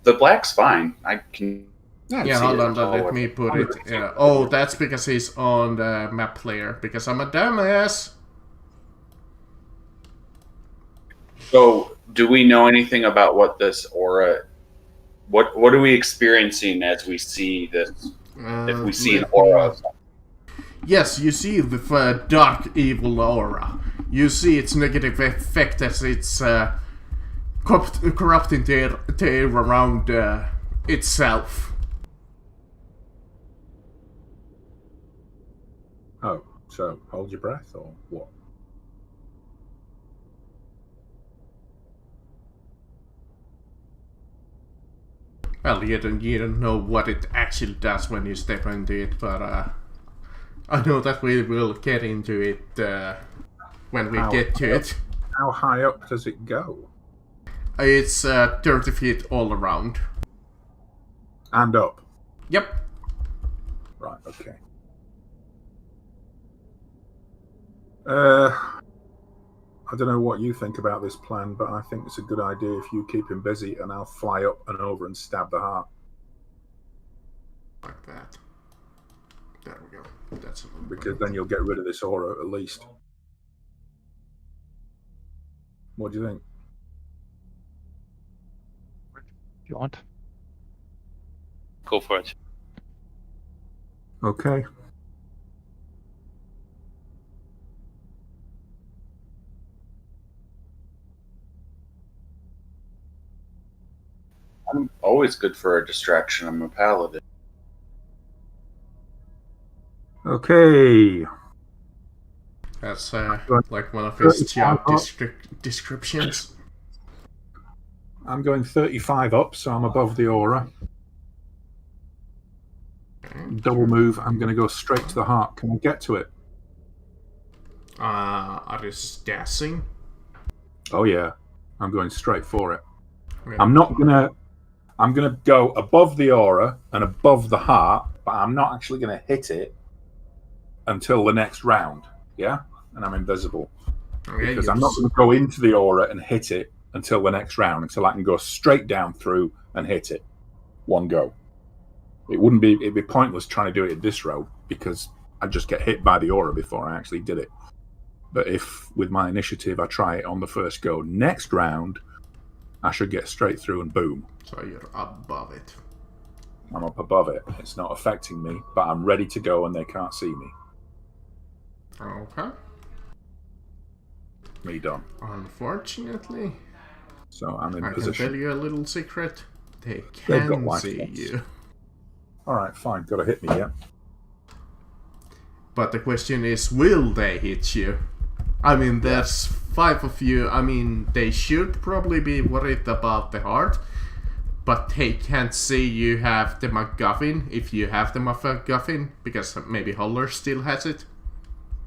The black's fine. I can. Yeah, see hold it. on, let me put it. Oh, that's because he's on the map player. Because I'm a dumbass. So, do we know anything about what this aura? What are we experiencing as we see this? If we see an aura, Yes, you see the dark evil aura. You see its negative effect as it's corrupting the air around itself. Oh, so hold your breath or what? Well, you don't know what it actually does when you step into it, but I know that we will get into it when we get to it. How high up does it go? It's 30 feet all around. And up. Yep. Right, okay. I don't know what you think about this plan, but I think it's a good idea if you keep him busy and I'll fly up and over and stab the heart. Like that. There we go. That's a little Because better. then you'll get rid of this aura at least. What do you think? If you want. Go for it. Okay. I'm always good for a distraction. I'm a paladin. Okay. That's like one of his job descriptions. I'm going 35 up, so I'm above the aura. Double move. I'm going to go straight to the heart. Can I get to it? Are you dashing? Oh yeah. I'm going straight for it. Yeah. I'm gonna go above the aura and above the heart, but I'm not actually gonna hit it until the next round. Yeah? And I'm invisible. Okay, Because I'm not gonna go into the aura and hit it until the next round, until I can go straight down through and hit it. One go. It'd be pointless trying to do it at this road because I'd just get hit by the aura before I actually did it. But if with my initiative I try it on the first go, next round I should get straight through and boom. So you're above it. I'm up above it. It's not affecting me, but I'm ready to go and they can't see me. Okay. Me done. Unfortunately, So I'm in I can position. tell you a little secret. They They've got can life see points. you. Alright, fine. Gotta hit me, yeah? But the question is, will they hit you? I mean, there's 5 of you. I mean, they should probably be worried about the heart, but they can't see you have the MacGuffin if you have the MacGuffin, because maybe Holler still has it.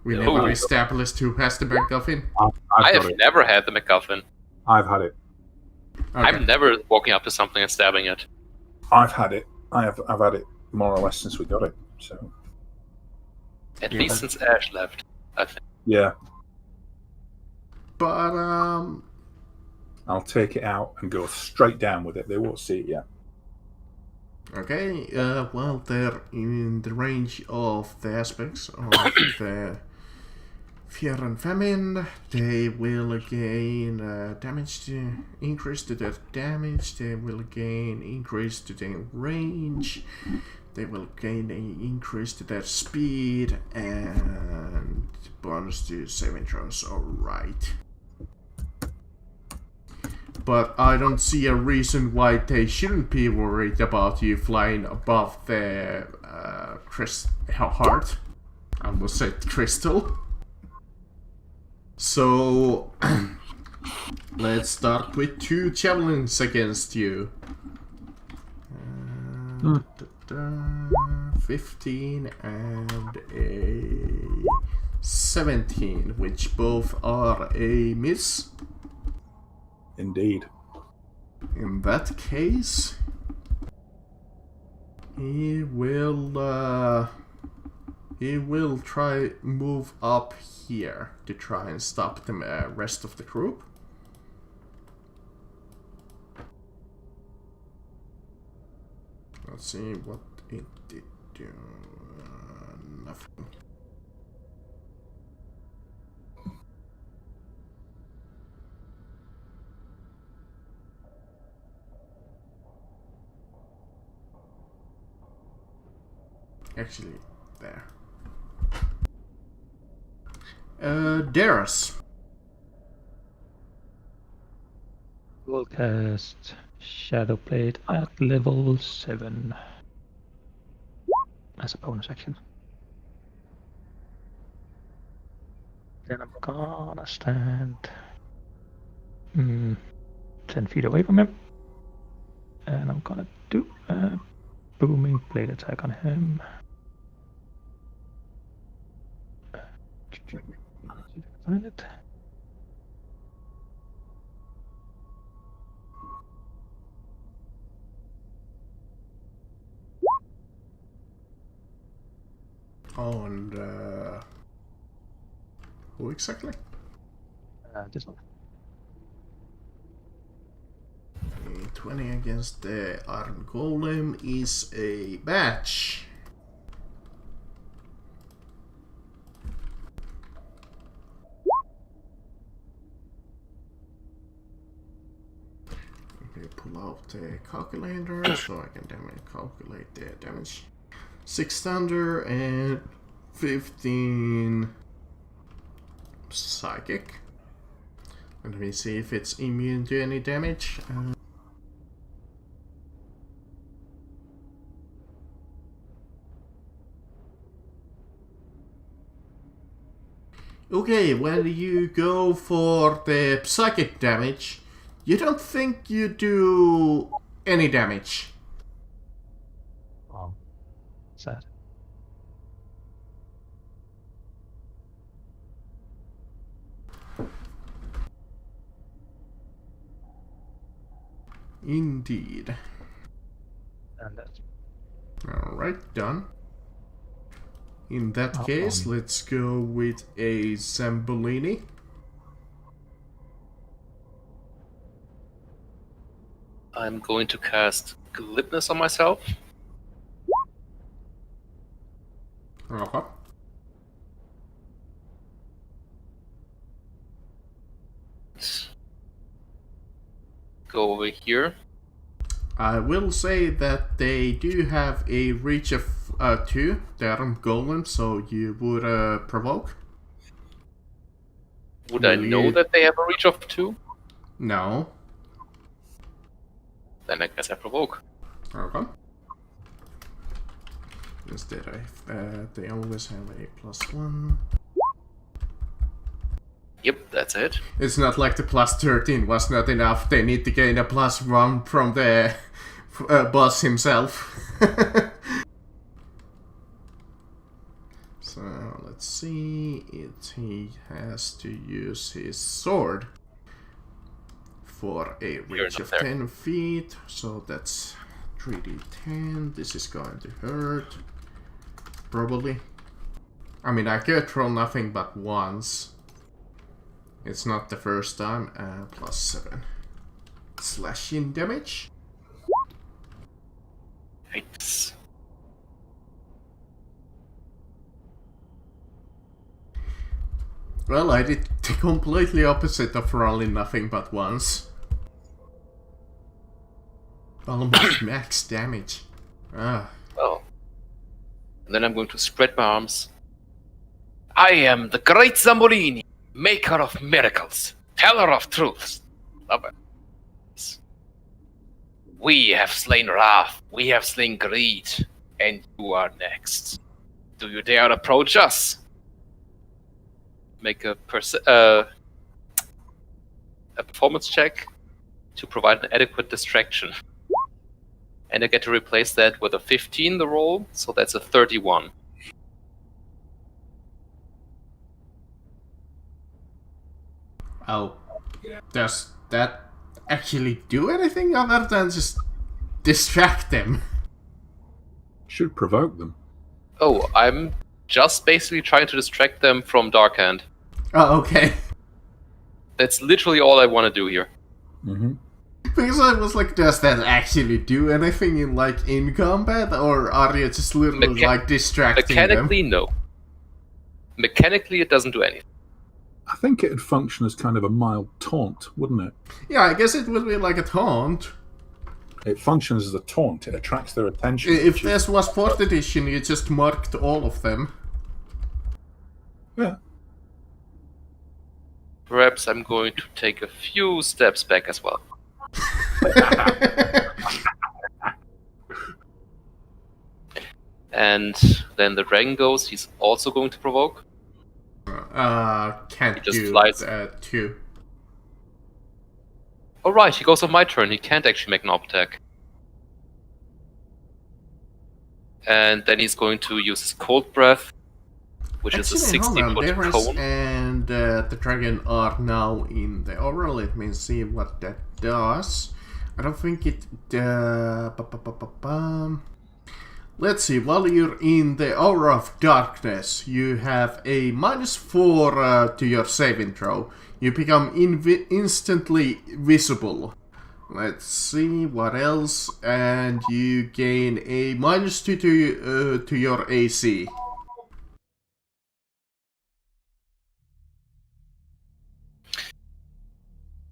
We No. never established who has the MacGuffin. I I've have got it. never had the MacGuffin. I've had it. Okay. I'm never walking up to something and stabbing it. I've had it. I've had it more or less since we got it. So At least since Ash left, I think. yeah, But, I'll take it out and go straight down with it. They won't see it yet. okay, well, they're in the range of the aspects of the Fear and Famine. They will gain damage to increase to their damage. They will gain increase to their range. They will gain an increase to their speed and bonus to saving throws. Alright. But I don't see a reason why they shouldn't be worried about you flying above the heart. I almost said crystal. So let's start with 2 javelins against you. 15 and a 17, which both are a miss. Indeed. In that case, he will try move up here to try and stop the rest of the group. Let's see what it did do. Nothing. Actually, there. Darius. We'll cast Shadow Blade at level 7 as a bonus action. Then I'm gonna stand 10 feet away from him. And I'm gonna do a booming blade attack on him. Find it. Oh, and who exactly? This one. 20 against the Iron Golem is a match. Okay, pull out the calculator so I can calculate the damage. 6 thunder and 15 psychic. Let me see if it's immune to any damage. Okay, when you go for the psychic damage, you don't think you do any damage. Oh, sad. Indeed. And that's Alright, done. In that case, let's go with a Zambolini. I'm going to cast Glibness on myself. Okay. Go over here. I will say that they do have a reach of 2, the Iron Golem, so you would provoke. Would I know that they have a reach of 2? No. Then I guess I provoke. Okay. Instead, they always have a +1. Yep, that's it. It's not like the +13 was not enough. They need to gain a +1 from the boss himself. So let's see. He has to use his sword for a reach of 10 feet. So that's 3d10. This is going to hurt. Probably. I mean, I could roll nothing but once. It's not the first time. +7. Slashing damage. Yikes. Well, I did the completely opposite of rolling nothing but once. Almost max damage. Ah. Oh. And then I'm going to spread my arms. I am the great Zambolini, maker of miracles, teller of truths, lover. We have slain wrath, we have slain greed, and you are next. Do you dare approach us? Make a performance check to provide an adequate distraction. And I get to replace that with a 15, the roll, so that's a 31. Oh. Does that actually do anything other than just distract them? Should provoke them. Oh, I'm just basically trying to distract them from Dark Hand. Oh, okay. That's literally all I want to do here. Mm-hmm. Because I was like, does that actually do anything in combat, or are you just literally distracting Mechanically, them? no. Mechanically, it doesn't do anything. I think it'd function as kind of a mild taunt, wouldn't it? Yeah, I guess it would be like a taunt. It functions as a taunt. It attracts their attention. If this was 4th edition, you just marked all of them. Yeah. Perhaps I'm going to take a few steps back as well. And then the dragon goes, he's also going to provoke. Can't He just do flies. that too. Alright, he goes on my turn, he can't actually make an op attack. And then he's going to use his cold breath, which is a 60-foot cone. And the dragon are now in the aura. Let me see what that does. I don't think it... Let's see, while you're in the aura of darkness, you have a -4 to your saving throw. You become instantly visible. Let's see, what else? And you gain a -2 to your AC.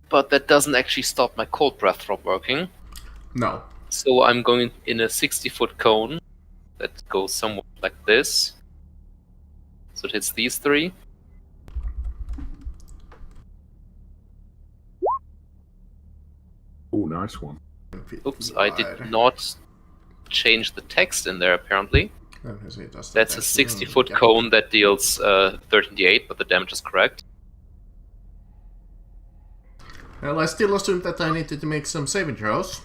But that doesn't actually stop my cold breath from working. No. So I'm going in a 60-foot cone that goes somewhat like this. So it hits these three. Oh, nice one. Oops, I did not change the text in there apparently. That's a 60-foot cone that deals 13d8, but the damage is correct. Well, I still assume that I needed to make some saving throws.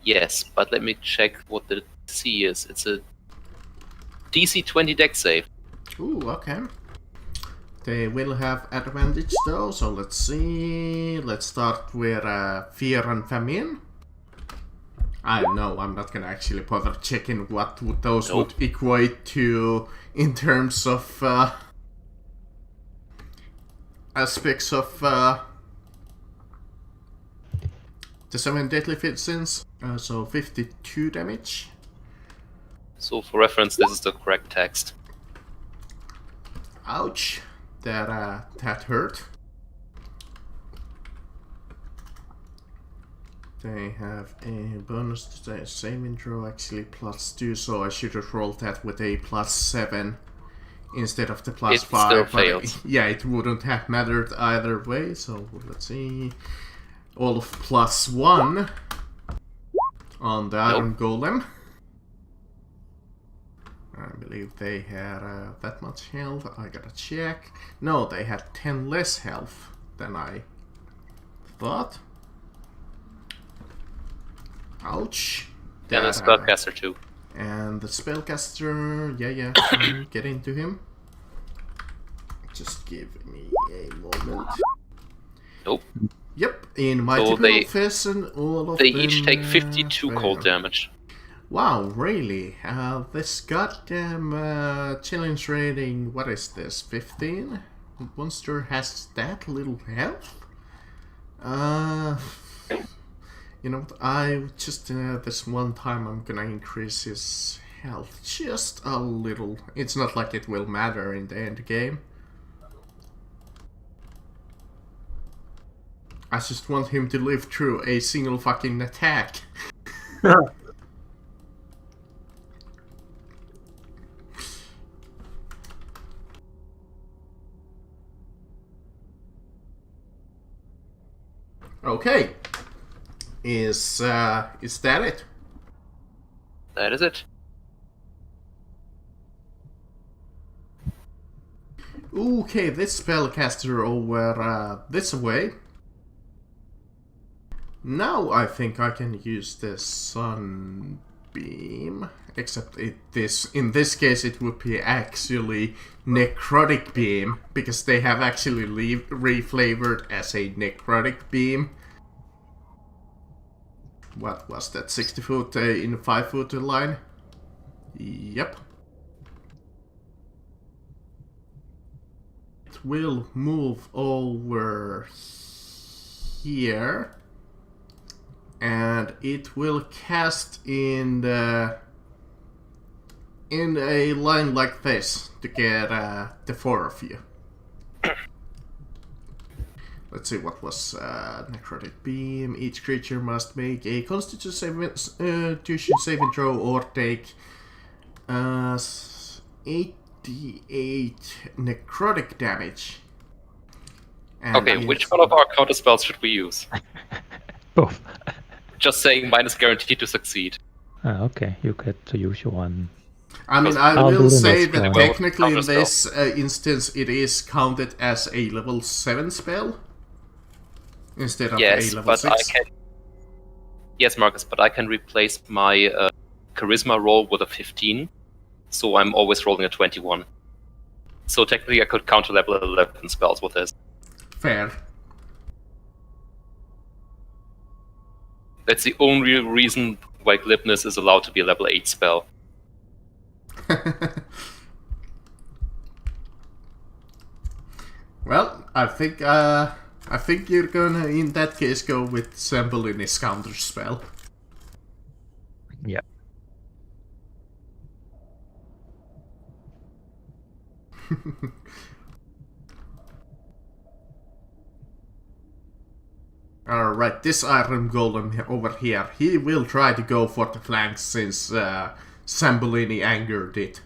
Yes, but let me check what the C is. It's a DC 20 dex save. Ooh, okay. They will have advantage though, so let's see. Let's start with Fear and Famine. I know, I'm not gonna actually bother checking what those would equate to in terms of aspects of the 7 deadly sins. So 52 damage. So for reference, this is the correct text. Ouch. That hurt. They have a bonus to the saving throw, actually +2, so I should have rolled that with a +7 instead of the +5. It still fails. Yeah, it wouldn't have mattered either way, so let's see. All of +1 on the Iron Golem. I believe they had that much health. I gotta check. No, they had 10 less health than I thought. Ouch. And a spellcaster too. And the spellcaster, yeah, I'll get into him. Just give me a moment. Nope. Yep, in my So typical fashion, all of They them each take 52 fail. cold damage. Wow, really? This goddamn challenge rating, what is this, 15? Monster has that little health? You know what, I just, this one time I'm gonna increase his health just a little. It's not like it will matter in the end game. I just want him to live through a single fucking attack. Okay. Is that it? That is it. Okay, this spellcaster over this way. Now I think I can use the sunbeam. Except in this case it would be actually necrotic beam, because they have actually reflavored as a necrotic beam. What was that, 60 foot in a 5 foot line? Yep. It will move over here. And it will cast in a line like this to get the 4 of you. Let's see what was Necrotic Beam. Each creature must make a Constitution saving throw or take 88 necrotic damage. And Okay, which one of our counter spells should we use? Both. Just saying mine is guaranteed to succeed. Okay, you get to use your one. I mean, I'll I do will the say next that one. technically in Counter this instance it is counted as a level 7 spell instead of Yes, a level but 6. I can. Yes, Marcus, but I can replace my charisma roll with a 15, so I'm always rolling a 21. So technically, I could counter level 11 spells with this. Fair. That's the only reason why Glibness is allowed to be a level 8 spell. Well, I think you're gonna in that case go with Sembolini's counter spell. Yeah. Alright, this Iron Golem over here, he will try to go for the flanks since Sambolini angered it.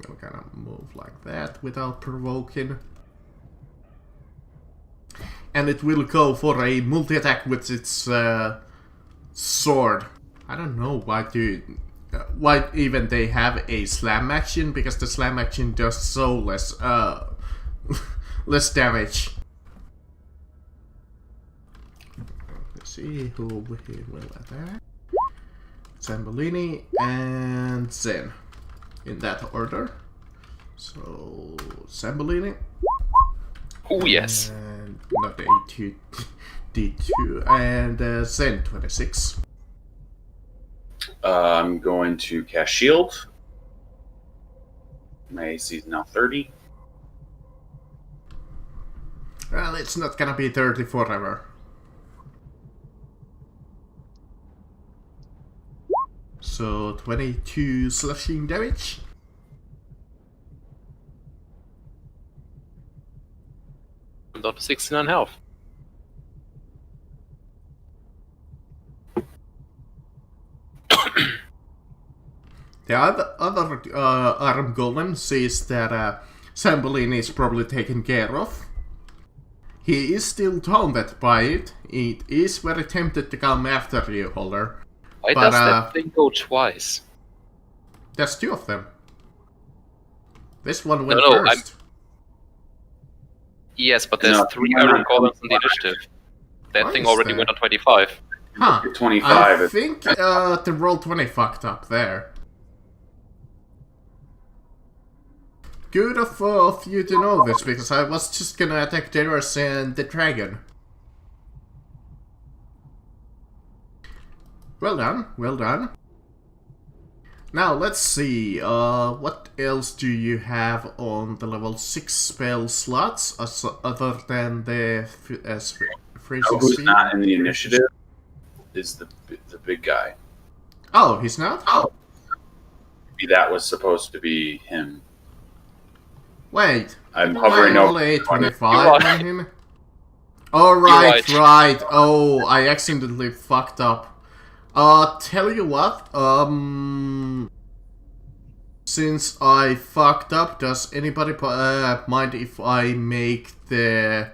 We're gonna move like that without provoking. And it will go for a multi-attack with its sword. I don't know why even they have a slam action, because the slam action does so less less damage. Let's see who will attack. Zambolini and Zen. In that order. So Zambolini. Oh yes. And not A2 D2 and Zen 26. I'm going to cast Shield. My AC is now 30. Well, it's not gonna be 30 forever. So 22 slashing damage. I'm down to 69 health. The other Arm Golem sees that Sambolini is probably taken care of. He is still taunted by it. It is very tempted to come after you, Holder. Why But, does that thing go twice? There's 2 of them. This one went No, first. Yes, but there's No, 3 I'm Iron not- Golems in the initiative. That Why thing is already that? went on 25. Huh. 25. I think the roll 20 fucked up there. Good of you to know this, because I was just gonna attack Daedalus and the dragon. Well done, well done. Now let's see, what else do you have on the level 6 spell slots other than the freezing Who's speed? not in the initiative is the big guy. Oh, he's not? Maybe that was supposed to be him. Wait, I'm didn't hovering I roll over. a 25 You're on right. him? Oh, right, You're right. Oh, I accidentally fucked up. Tell you what, since I fucked up, does anybody mind if I make the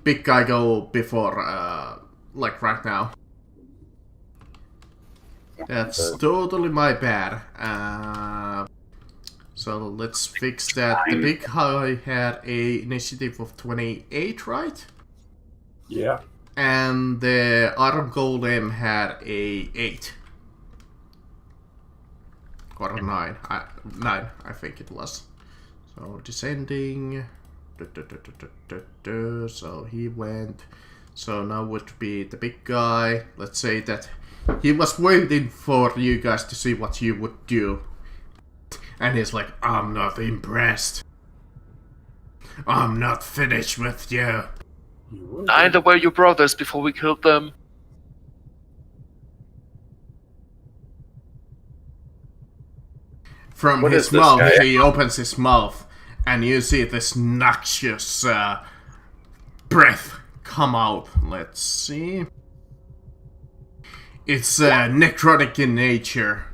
big guy go before, like right now? That's totally my bad. So let's fix that. The big guy had a initiative of 28, right? Yeah. And the Arm Golem had a 8. Or a 9. 9, I think it was. So descending. So he went. So now would be the big guy. Let's say that he was waiting for you guys to see what you would do. And he's like, I'm not impressed. I'm not finished with you. You would. Neither were your brothers before we killed them. From What his is this mouth, guy? he opens his mouth, and you see this noxious breath come out. Let's see. It's necrotic in nature,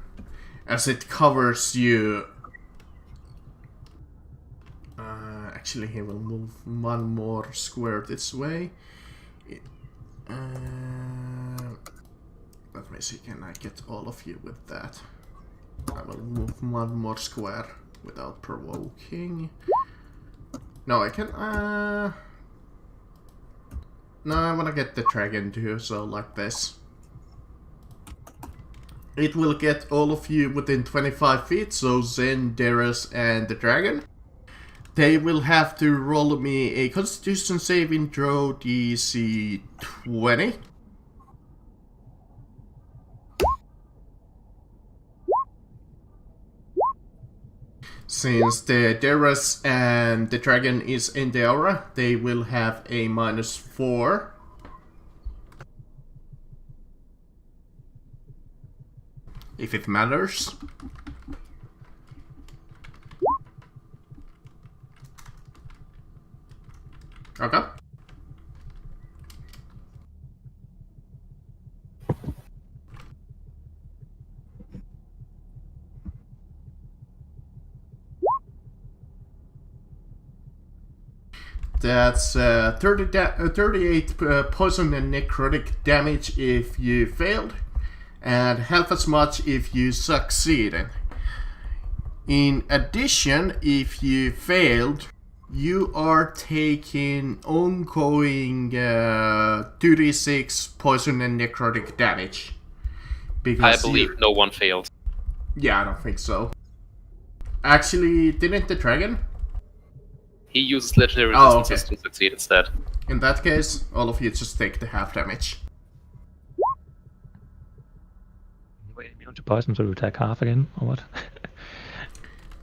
as it covers you. Actually, he will move one more square this way. Let me see, can I get all of you with that? I will move one more square without provoking. No, I can. No, I want to get the dragon too, so like this. It will get all of you within 25 feet, so Zen, Darius, and the dragon. They will have to roll me a Constitution saving throw DC 20. Since the Darius and the dragon is in the aura, they will have a -4. If it matters. Okay. That's 38 poison and necrotic damage if you failed, and half as much if you succeeded. In addition, if you failed, you are taking ongoing 2d6 poison and necrotic damage. I believe no one failed. Yeah, I don't think so. Actually, didn't the dragon? He uses legendary Oh, resistances okay. to succeed instead. In that case, all of you just take the half damage. We're immune to poison, so we take half again, or what?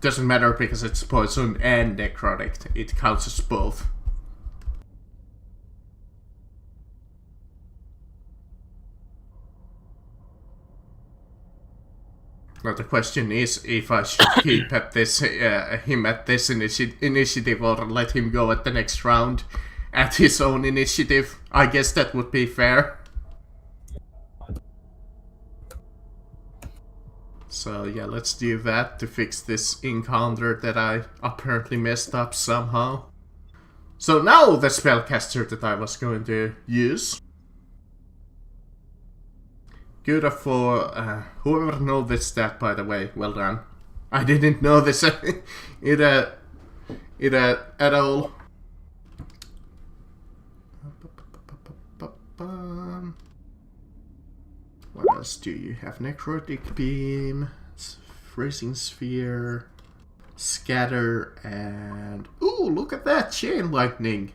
Doesn't matter because it's poison and necrotic. It counts as both. Now the question is if I should keep at this him at this initiative or let him go at the next round at his own initiative. I guess that would be fair. So yeah, let's do that to fix this encounter that I apparently messed up somehow. So now the spellcaster that I was going to use. Good for whoever knows this stat, by the way. Well done. I didn't know this it at all. What else do you have? Necrotic Beam, Freezing Sphere, Scatter, and ooh, look at that! Chain Lightning.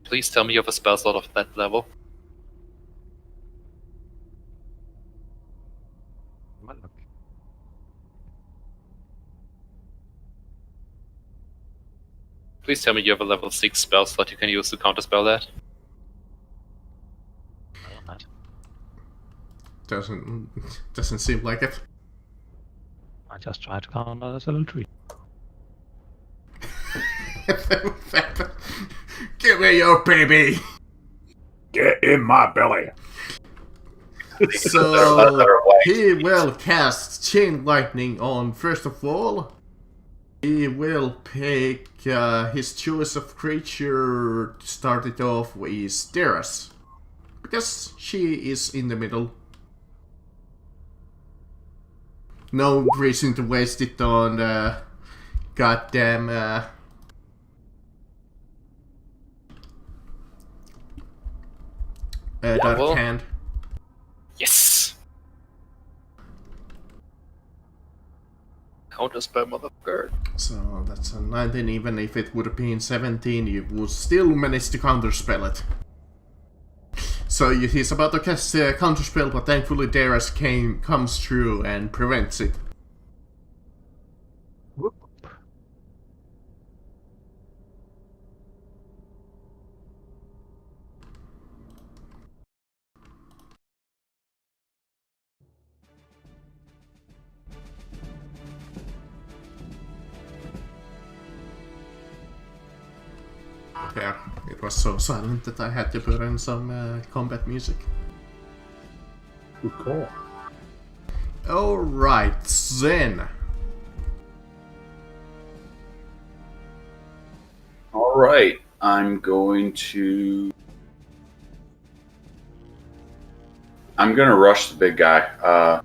Please tell me you have a spell slot of that level. Please tell me you have a level 6 spell slot you can use to counterspell that. Doesn't seem like it. I just tried to counter this little tree. Give me your baby. Get in my belly. So he will cast Chain Lightning on, first of all. He will pick his choice of creature to start it off with Darius. Because she is in the middle. No reason to waste it on goddamn Dark well. Hand. Yes! Counterspell, motherfucker. So that's a 19, even if it would have been 17, you would still manage to counterspell it. So he's about to cast a counterspell, but thankfully Darius comes through and prevents it. Whoop. Fair. It was so silent that I had to put in some combat music. Good call. Alright, then. All right, I'm going to rush the big guy.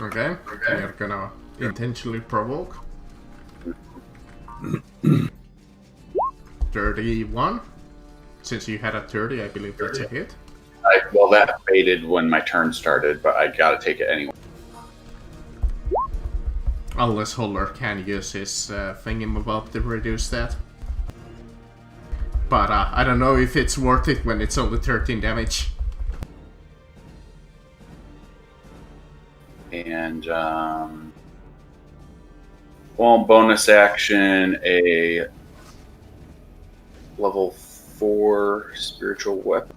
Okay. You're gonna intentionally provoke. 31. Since you had a 30, I believe that's a hit. Well, that faded when my turn started, but I gotta take it anyway. Unless Holler can use his thingamabob to reduce that. But I don't know if it's worth it when it's only 13 damage. And well, bonus action, a level 4 spiritual weapon.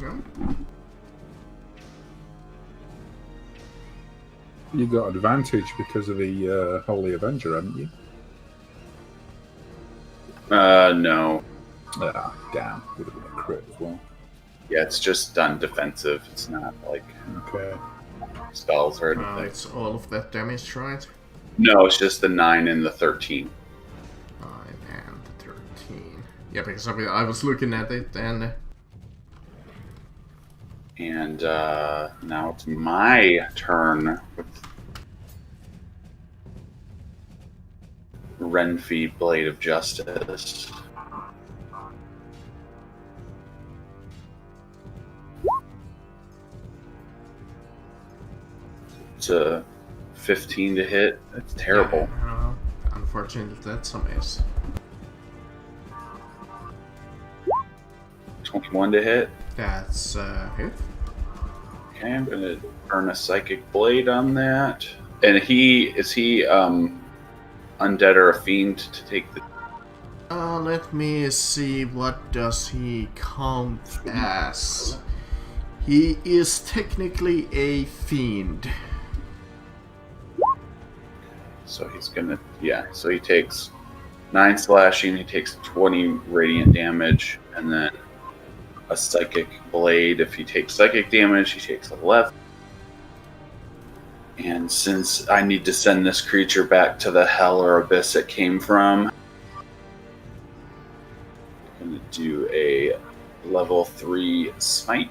No? You got advantage because of the Holy Avenger, haven't you? No. Ah, damn. Would have been a crit as well. Yeah, it's just done defensive. It's not like Okay. spells or anything. It's all of that damage, right? No, it's just the 9 and the 13. 9 and 13. Yeah, because I was looking at it and... And now it's my turn with Renfi Blade of Justice. It's a 15 to hit. That's terrible. Unfortunately, that's a miss. 21 to hit. That's a hit. Okay, I'm gonna earn a Psychic Blade on that. And is he undead or a fiend to take the? Let me see, what does he count as? He is technically a fiend. So he's gonna, so he takes 9 slashing, he takes 20 radiant damage, and then a Psychic Blade. If he takes psychic damage, he takes 11. And since I need to send this creature back to the hell or abyss it came from, I'm going to do a level 3 smite.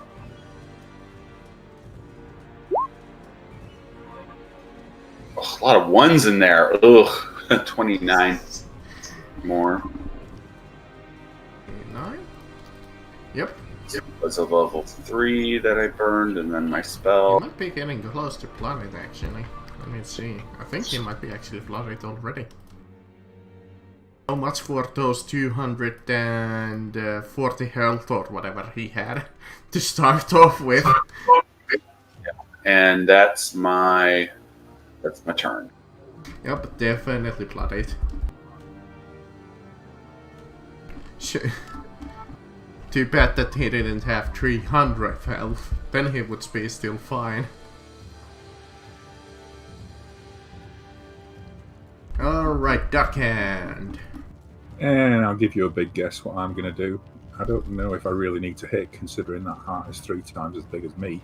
Oh, a lot of ones in there. Ugh, 29 more. 9? Yep. It was a level 3 that I burned, and then my You spell. might be getting close to blooded, actually. Let me see. I think he might be actually blooded already. How much for those 240 health or whatever he had to start off with? And that's my turn. Yep, definitely blooded. Too bad that he didn't have 300 health. Then he would be still fine. Alright, Dark Hand. And I'll give you a big guess what I'm going to do. I don't know if I really need to hit, considering that heart is 3 times as big as me.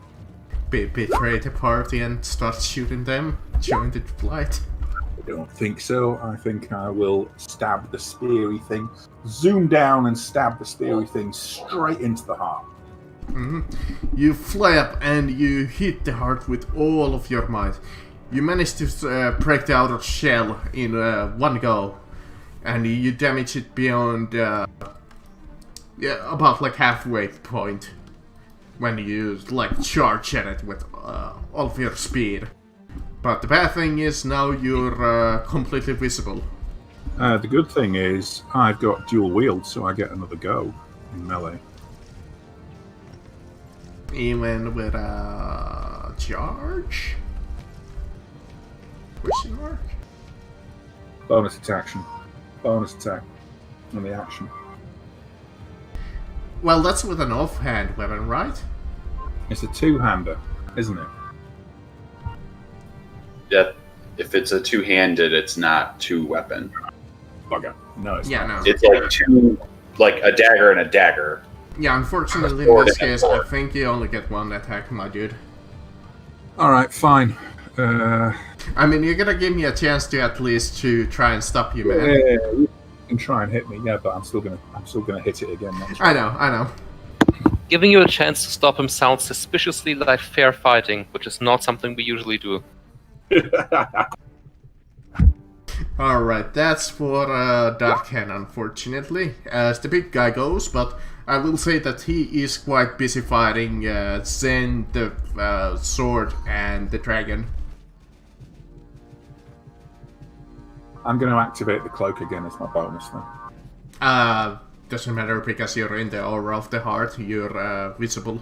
Betray the party and start shooting them? Join the flight? I don't think so. I think I will stab the speary thing. Zoom down and stab the speary thing straight into the heart. You fly up and you hit the heart with all of your might. You manage to break the outer shell in one go. And you damage it beyond, about like halfway point. When you like charge at it with all of your speed. But the bad thing is now you're completely visible. The good thing is I've got dual wield, so I get another go in melee. Even with a charge? Question mark? Bonus action. Bonus attack on the action. Well, that's with an offhand weapon, right? It's a two-hander, isn't it? Yeah, if it's a two-handed, it's not two-weapon. Bugger. No, it's Yeah, not. no. It's like two, like a dagger and a dagger. Yeah, unfortunately in this case, I think you only get one attack, my dude. All right, fine. I mean, you're gonna give me a chance to at least to try and stop you, man. Yeah, you can try and hit me, yeah, but I'm still gonna hit it again. Next I know. Giving you a chance to stop him sounds suspiciously like fair fighting, which is not something we usually do. Alright, that's for Darkhan, unfortunately, as the big guy goes, but I will say that he is quite busy fighting Zen, the sword, and the dragon. I'm going to activate the cloak again as my bonus then. Doesn't matter because you're in the aura of the heart, you're visible.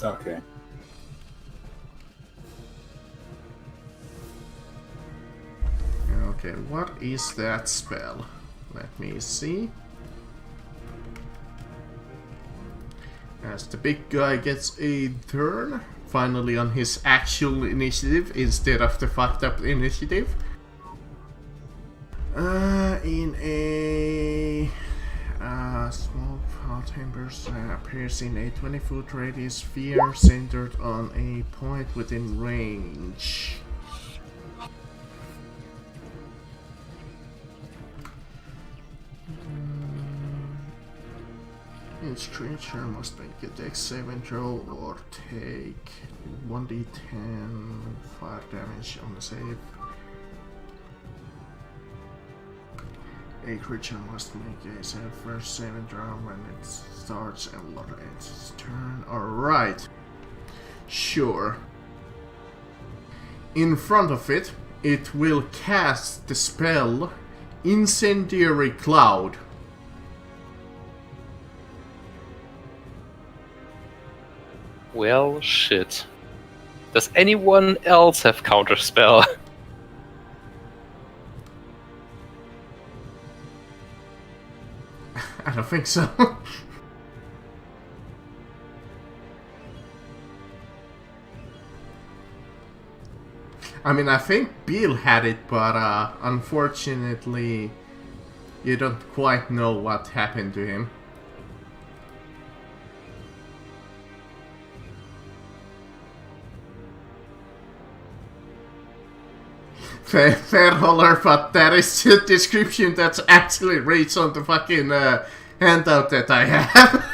Okay. Okay, what is that spell? Let me see. As the big guy gets a turn, finally on his actual initiative instead of the fucked up initiative. In a small power timbers appears in a 20-foot radius sphere centered on a point within range. Each creature must make a dex saving throw or take 1d10 fire damage on the save. A creature must make a first saving throw when it starts and ends its turn. Alright. Sure. In front of it, it will cast the spell Incendiary Cloud. Well, shit. Does anyone else have counterspell? I don't think so. I mean, I think Bill had it, but unfortunately, you don't quite know what happened to him. Fair holler, but that is the description that's actually reads on the fucking handout that I have.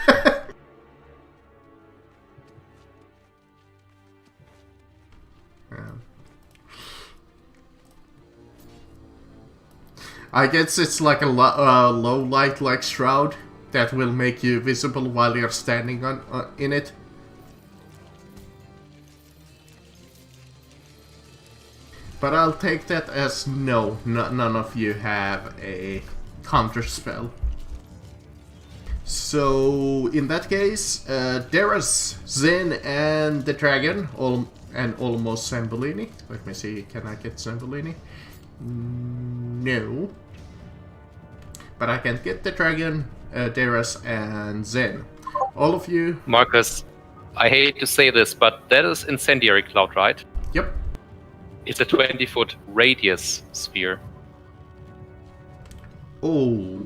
I guess it's like a low light like shroud that will make you visible while you're standing in it. But I'll take that as no, none of you have a counter spell. So in that case, Darius, Zen, and the dragon, and almost Zambolini. Let me see, can I get Zambolini? No. But I can get the dragon, Darius, and Zen. All of you. Marcus, I hate to say this, but that is Incendiary Cloud, right? Yep. It's a 20-foot radius sphere. Oh.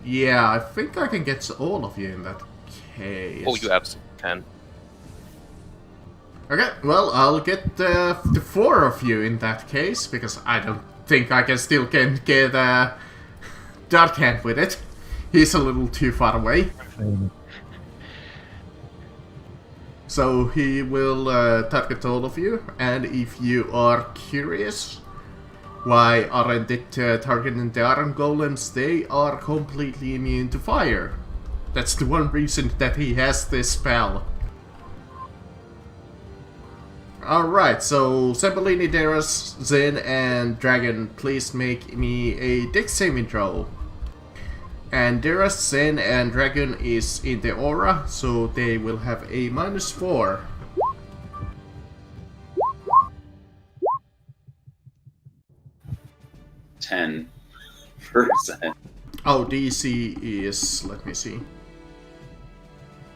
Yeah, I think I can get all of you in that case. Oh, you absolutely can. Okay, well, I'll get the four of you in that case, because I don't think I can still get Dark Hand with it. He's a little too far away. So he will target all of you, and if you are curious, why aren't it targeting the Iron Golems? They are completely immune to fire. That's the one reason that he has this spell. Alright, so Zambolini, Darius, Zen, and Dragon, please make me a dex saving throw. And Darius, Zen, and Dragon is in the aura, so they will have a -4. %. Oh, DC is, let me see.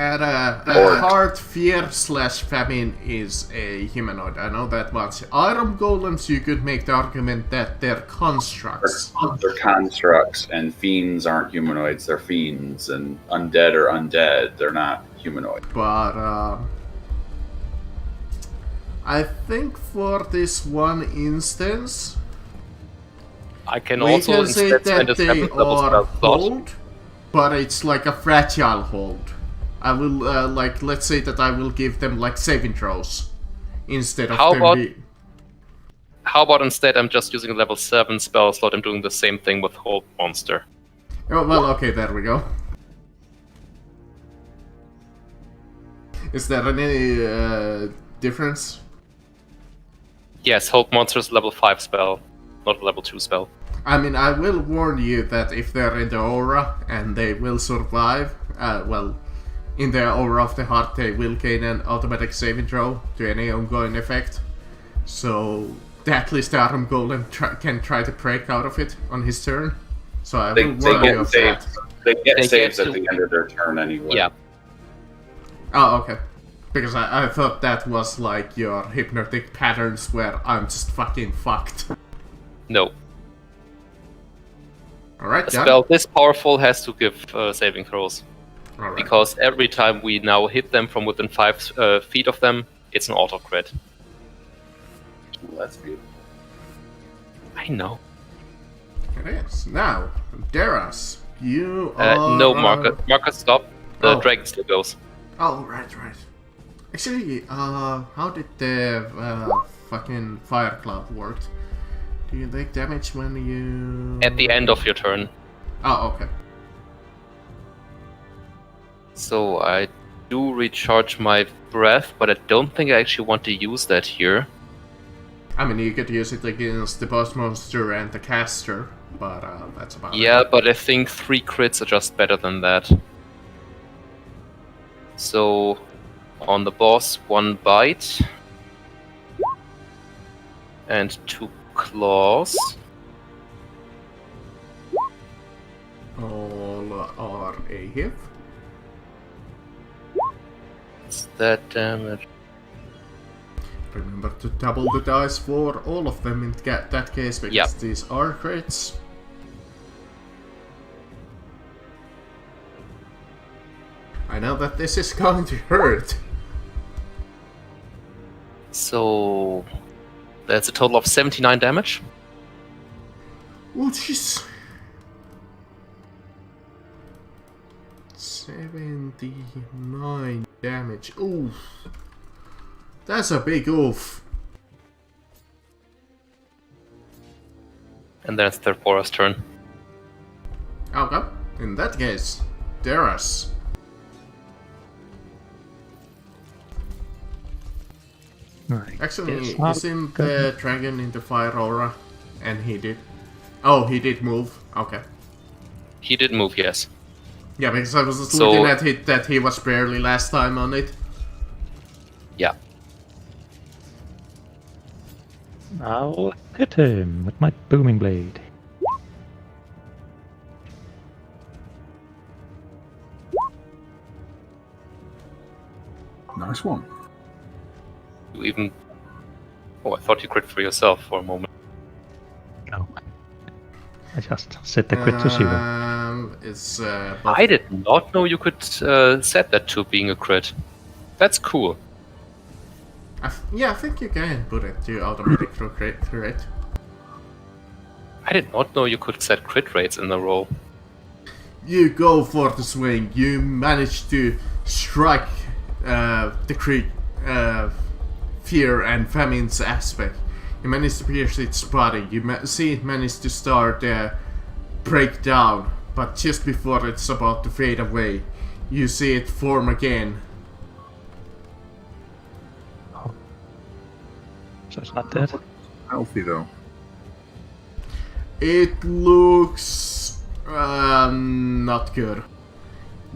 And Or- Heart, Fear / Famine is a humanoid. I know that much. Iron Golems, you could make the argument that they're constructs. They're constructs, and fiends aren't humanoids. They're fiends, and undead are undead. They're not humanoid. But I think for this one instance, I can we also can say instead spend that a they 7th level are spell slot. hold, but it's like a fragile hold. I will let's say that I will give them like saving throws instead of How them about- being. How about instead I'm just using a level 7 spell slot and doing the same thing with Hold Monster? Oh, well, okay, there we go. Is there any difference? Yes, Hold Monster is a level 5 spell, not a level 2 spell. I mean, I will warn you that if they're in the aura and they will survive, in the aura of the heart, they will gain an automatic saving throw to any ongoing effect. So, at least the Arum Golem can try to break out of it on his turn. So I They, will they warn you get of saves. that. They get They saves get at to- the end of their turn anyway. Yeah, Oh, okay. Because I thought that was like your hypnotic patterns where I'm just fucking fucked. no. Alright, A John? spell this powerful has to give saving throws. Alright. Because every time we now hit them from within 5 feet of them, it's an auto crit. Well, that's beautiful. I know. It is. Now, Daras, you are... No, Marcus. Marcus, stop. The Oh. dragon still goes. Oh, right. Actually, how did the fucking fire cloud work? Do you take damage when you... At the end of your turn. Oh, okay. So I do recharge my breath, but I don't think I actually want to use that here. I mean, you could use it against the boss monster and the caster, but that's about it. Yeah, but I think 3 crits are just better than that. So, on the boss, 1 bite. And 2 claws. All are a hit. What's that damage? Remember to double the dice for all of them in that case, because Yep. these are crits. I know that this is going to hurt. So, that's a total of 79 damage. Oh, jeez. 79 damage. Oof. That's a big oof. And then it's Therpora's turn. Okay. In that case, Daras. Right. Actually, Yes, isn't the dragon in the fire aura? And he did. Oh, he did move. Okay. He did move, yes. Yeah, because I was just So- looking at it that he was barely last time on it. Yeah. I'll hit him with my booming blade. Nice one. You even... Oh, I thought you crit for yourself for a moment. No. I just set the crit to 0. It's I did not know you could set that to being a crit. That's cool. yeah, I think you can put it to automatic through crit. I did not know you could set crit rates in the roll. You go for the swing. You manage to strike the crit, fear and famine's aspect. You manage to pierce its body. You see it manage to start break down, but just before it's about to fade away, you see it form again. So it's not dead. Healthy though. It looks not good.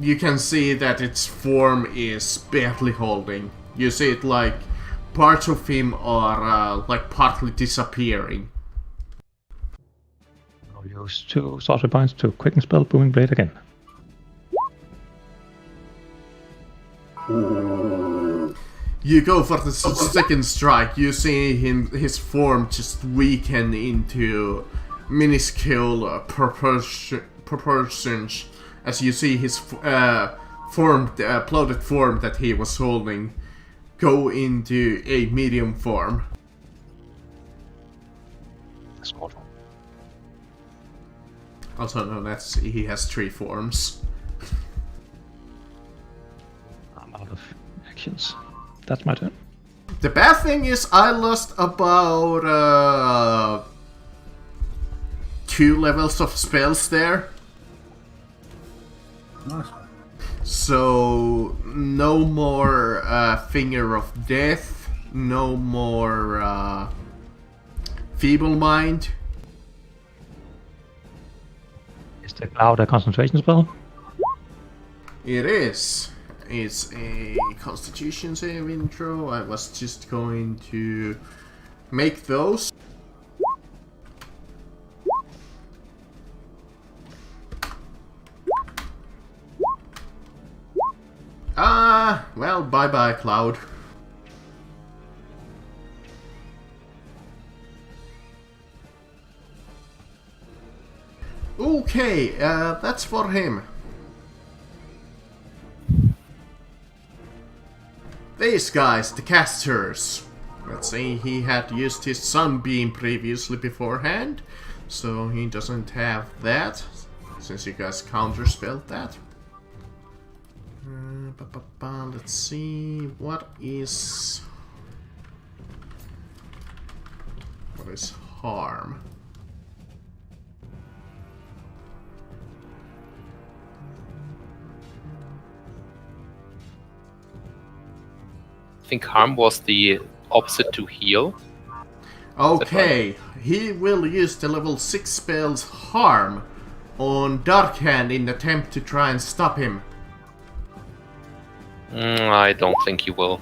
You can see that its form is barely holding. You see it like parts of him are like partly disappearing. I'll use 2 sorcery points to quicken spell booming blade again. Ooh. You go for the second strike. You see his form just weaken into minuscule proportions as you see his bloated form that he was holding go into a medium form. Also known as he has 3 forms. I'm out of actions. That's my turn. The bad thing is I lost about 2 levels of spells there. Nice. So no more Finger of Death, no more Feeble Mind. Is the cloud a concentration spell? It is. It's a Constitution save intro. I was just going to make those. Well, bye-bye, Cloud. Okay, that's for him. These guys, the casters. Let's see, he had used his Sunbeam previously beforehand, so he doesn't have that, since you guys counterspelled that. Let's see, what is harm? I think harm was the opposite to heal. Okay, he will use the level 6 spell's harm on Darkhand in attempt to try and stop him. I don't think he will.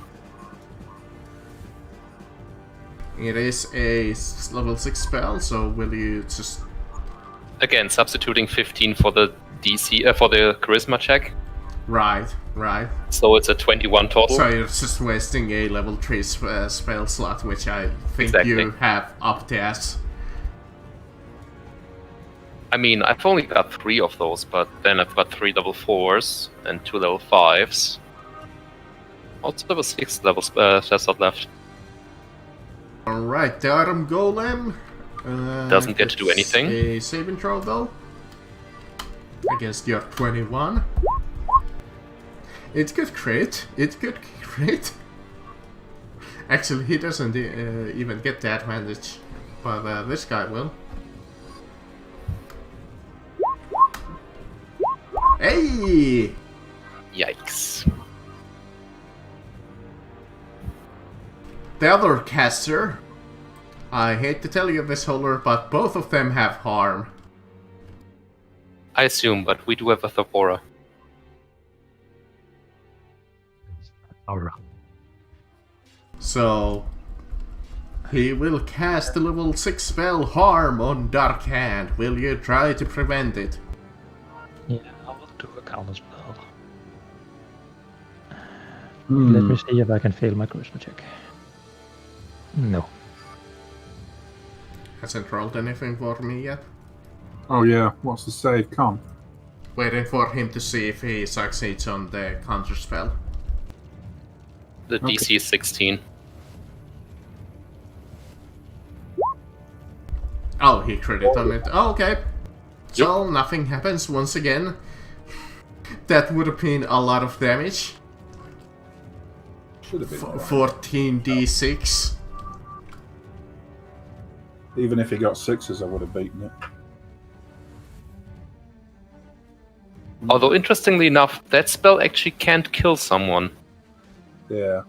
It is a level 6 spell, so will you just... Again, substituting 15 for the DC for the charisma check. Right. So it's a 21 total. So you're just wasting a level 3 spell slot, which I think Exactly. you have up to as. I mean, I've only got 3 of those, but then I've got 3 level 4s and 2 level 5s. Also, there was 6 level slot left. Alright, the Item Golem Doesn't get to do gets anything. A saving throw though. Against your 21. It could crit. Actually, he doesn't even get the advantage, but this guy will. Hey! Yikes. The other caster. I hate to tell you this, Holler, but both of them have harm. I assume, but we do have a Thopora. Alright. So he will cast the level 6 spell harm on Darkhand. Will you try to prevent it? Yeah, I will do a counter spell. Let me see if I can fail my charisma check. No. Hasn't rolled anything for me yet. Oh yeah, what's the save? Come. Waiting for him to see if he succeeds on the counter spell. The Okay. DC is 16. Oh, he crit on it. Oh, okay. So nothing happens once again. That would have been a lot of damage. Should have been. alright. 14d6. Even if he got 6s, I would have beaten it. Although, interestingly enough, that spell actually can't kill someone. Yeah.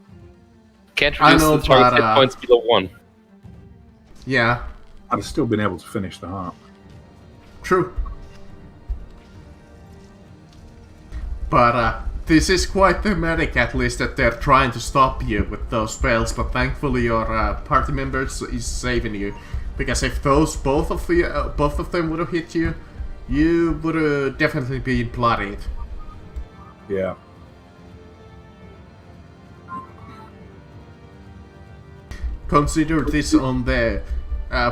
Can't I reduce know, the target's but, hit points below 1. Yeah, I'd have still been able to finish the heart. true. But this is quite thematic, at least, that they're trying to stop you with those spells. But thankfully, your party members is saving you, because if both of them would have hit you, you would have definitely been bloodied. Yeah. consider this on the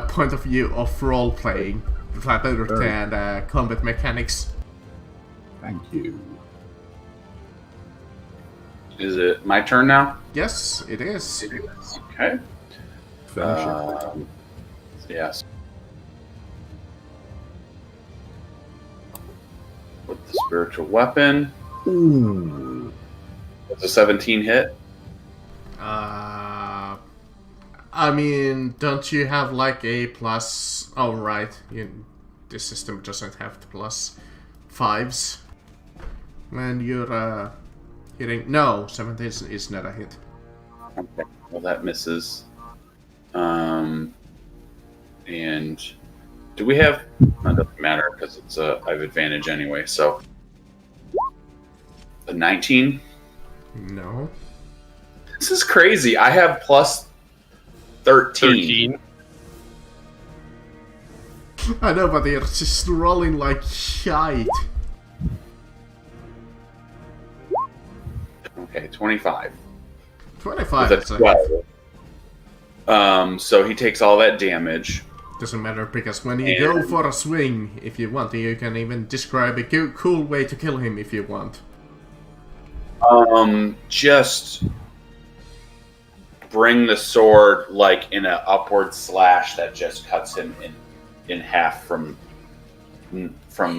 point of view of role playing rather than combat mechanics. Thank you. Is it my turn now? Yes, it is. Okay. Finish it. Yes. With the spiritual weapon. Ooh. Does a 17 hit? I mean, don't you have like a plus? Oh, right. This system doesn't have the plus 5s. When you're hitting. No, 17 is not a hit. Okay. Well, that misses. And do we have? That doesn't matter because it's I have advantage anyway. So a 19. No. This is crazy. I have plus 13. I know, but they're just rolling like shite. Okay, 25. 25. With That's a a 12. So he takes all that damage. Doesn't matter because when you go for a swing, if you want, you can even describe a cool way to kill him if you want. Just bring the sword like in an upward slash that just cuts him in half from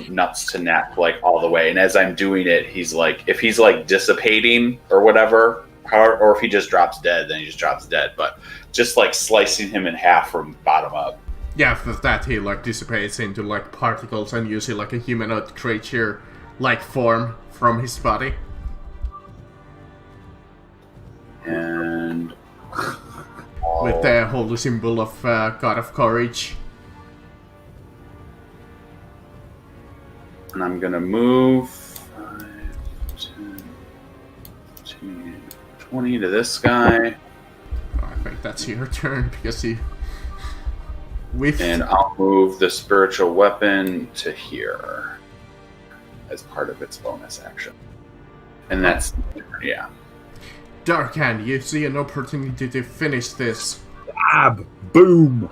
nuts to neck, like all the way. And as I'm doing it, he's like, if he's like dissipating or whatever, or if he just drops dead, then he just drops dead. But just like slicing him in half from bottom up. Yeah, after that he like dissipates into like particles and you see like a humanoid creature like form from his body. And with the holy symbol of God of Courage. And I'm gonna move 5, 10, 15, 20 to this guy. I think that's your turn because he whiffed. And I'll move the spiritual weapon to here as part of its bonus action. And that's, yeah. Dark Hand, you see an opportunity to finish this. Stab! Boom!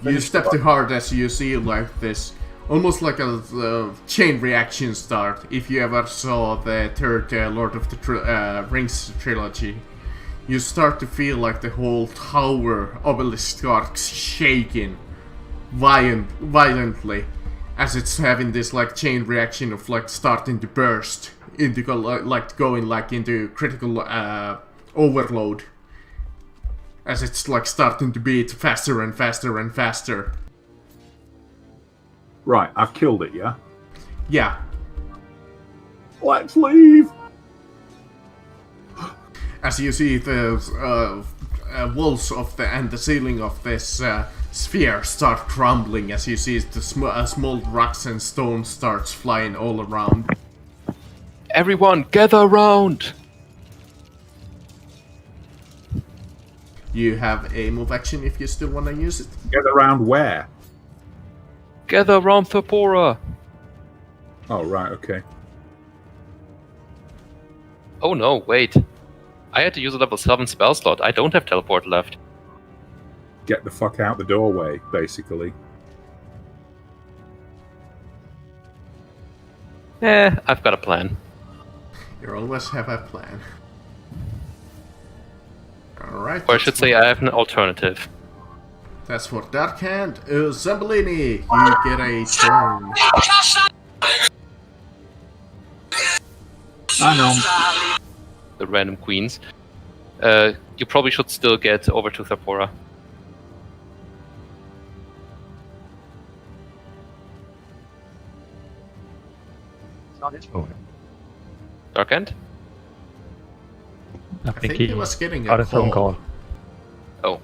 You step too hard as you see like this, almost like a chain reaction start. If you ever saw the third Lord of the Rings trilogy, you start to feel like the whole tower obelisk starts shaking violently as it's having this like chain reaction of like starting to burst into going like into critical overload as it's like starting to beat faster and faster and faster. Right, I've killed it, yeah? Yeah. Let's leave! As you see the walls of and the ceiling of this sphere start crumbling, as you see the small rocks and stones starts flying all around. Everyone, gather around! You have a move action if you still want to use it. Get around where? Gather around Thapora! Oh, right, okay. Oh no, wait. I had to use a level 7 spell slot. I don't have teleport left. Get the fuck out the doorway, basically. I've got a plan. You always have a plan. Alright. Or I should say I have an alternative. That's for Dark Hand. Zambolini, you get a turn. I know. The random queens. You probably should still get over to Thapora. It's not his phone. Dark End? I I think he was getting got a a phone call. call. Oh.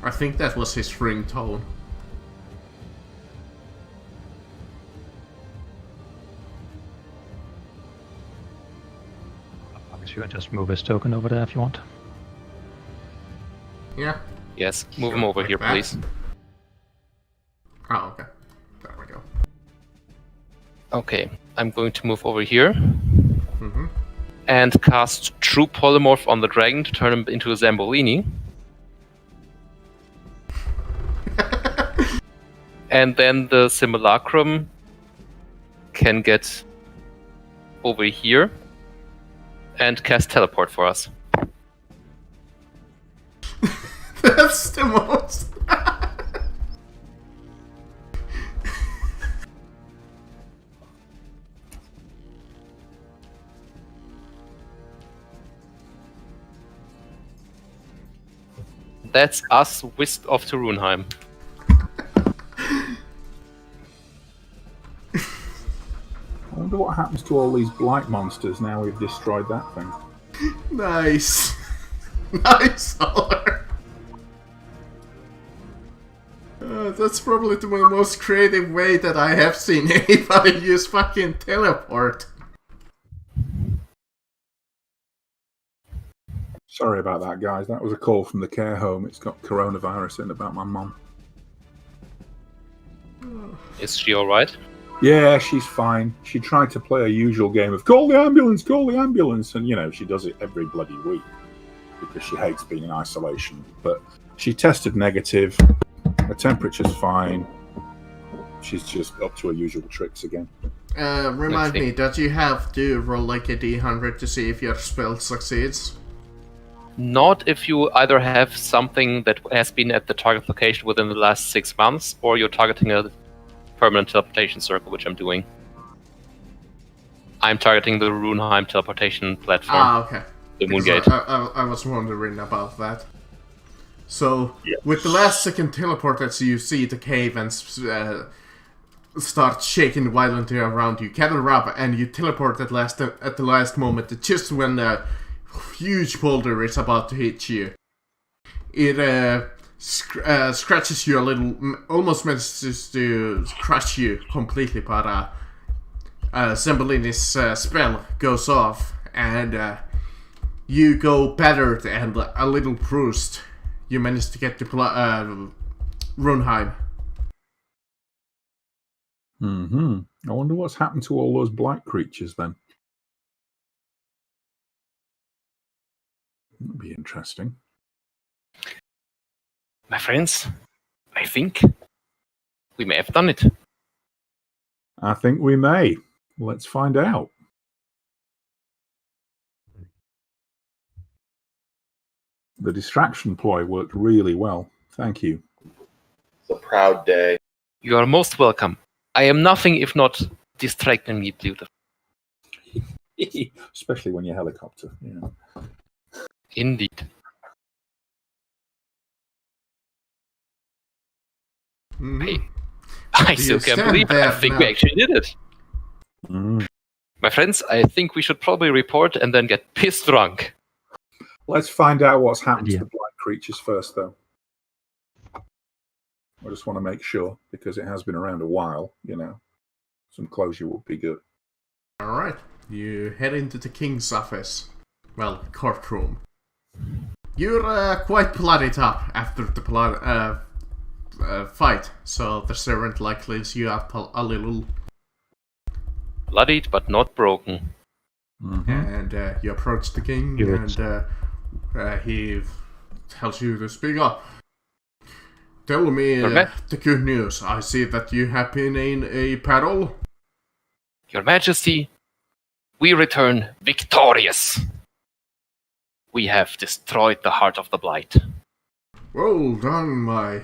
I think that was his ringtone. I'm sure just move his token over there if you want. Yeah. Yes, move him over Like here, that? please. Oh, okay. There we go. Okay, I'm going to move over here Mm-hmm. and cast True Polymorph on the dragon to turn him into a Zambolini. And then the simulacrum can get over here and cast teleport for us. That's the most. That's us whisked off to Runheim. I wonder what happens to all these blight monsters now we've destroyed that thing. Nice. Nice, Oliver. That's probably the most creative way that I have seen anybody use fucking teleport. Sorry about that, guys. That was a call from the care home. It's got coronavirus in about my mum. Is she alright? Yeah, she's fine. She tried to play a usual game of call the ambulance, and you know, she does it every bloody week because she hates being in isolation. But she tested negative. Her temperature's fine. She's just up to her usual tricks again. Remind me that you have to roll like a d100 to see if your spell succeeds. Not if you either have something that has been at the target location within the last 6 months, or you're targeting a permanent teleportation circle, which I'm doing. I'm targeting the Runheim teleportation platform. Ah, okay. The Moon Because Gate. I was wondering about that. So, with the last second teleport as you see the cave and start shaking violently around you, gather up and you teleport at the last moment, just when the huge boulder is about to hit you. It scratches you a little, almost manages to crush you completely, but Zembellini's spell goes off and you go battered and a little bruised. You manage to get to Runheim. I wonder what's happened to all those blight creatures then. That'd be interesting. My friends, I think we may have done it. I think we may. Let's find out. The distraction ploy worked really well. Thank you. It's a proud day. You are most welcome. I am nothing if not distractingly beautiful. Especially when you're helicopter. Yeah. Indeed. Mm. I Do still you can't stand believe it. I there think now? we actually did it. Mm. My friends, I think we should probably report and then get pissed drunk. Let's find out what's happened Yeah. to the blight creatures first, though. I just want to make sure, because it has been around a while, you know. Some closure would be good. Alright, you head into the king's office. Well, courtroom. You're quite bloodied up after the fight, so the servant leaves you up a little, Bloodied but not broken. Mm-hmm. and you approach the king, Good. and he tells you to speak up. Tell me Your the good news. I see that you have been in a battle. Your Majesty, we return victorious. We have destroyed the heart of the Blight. Well done, my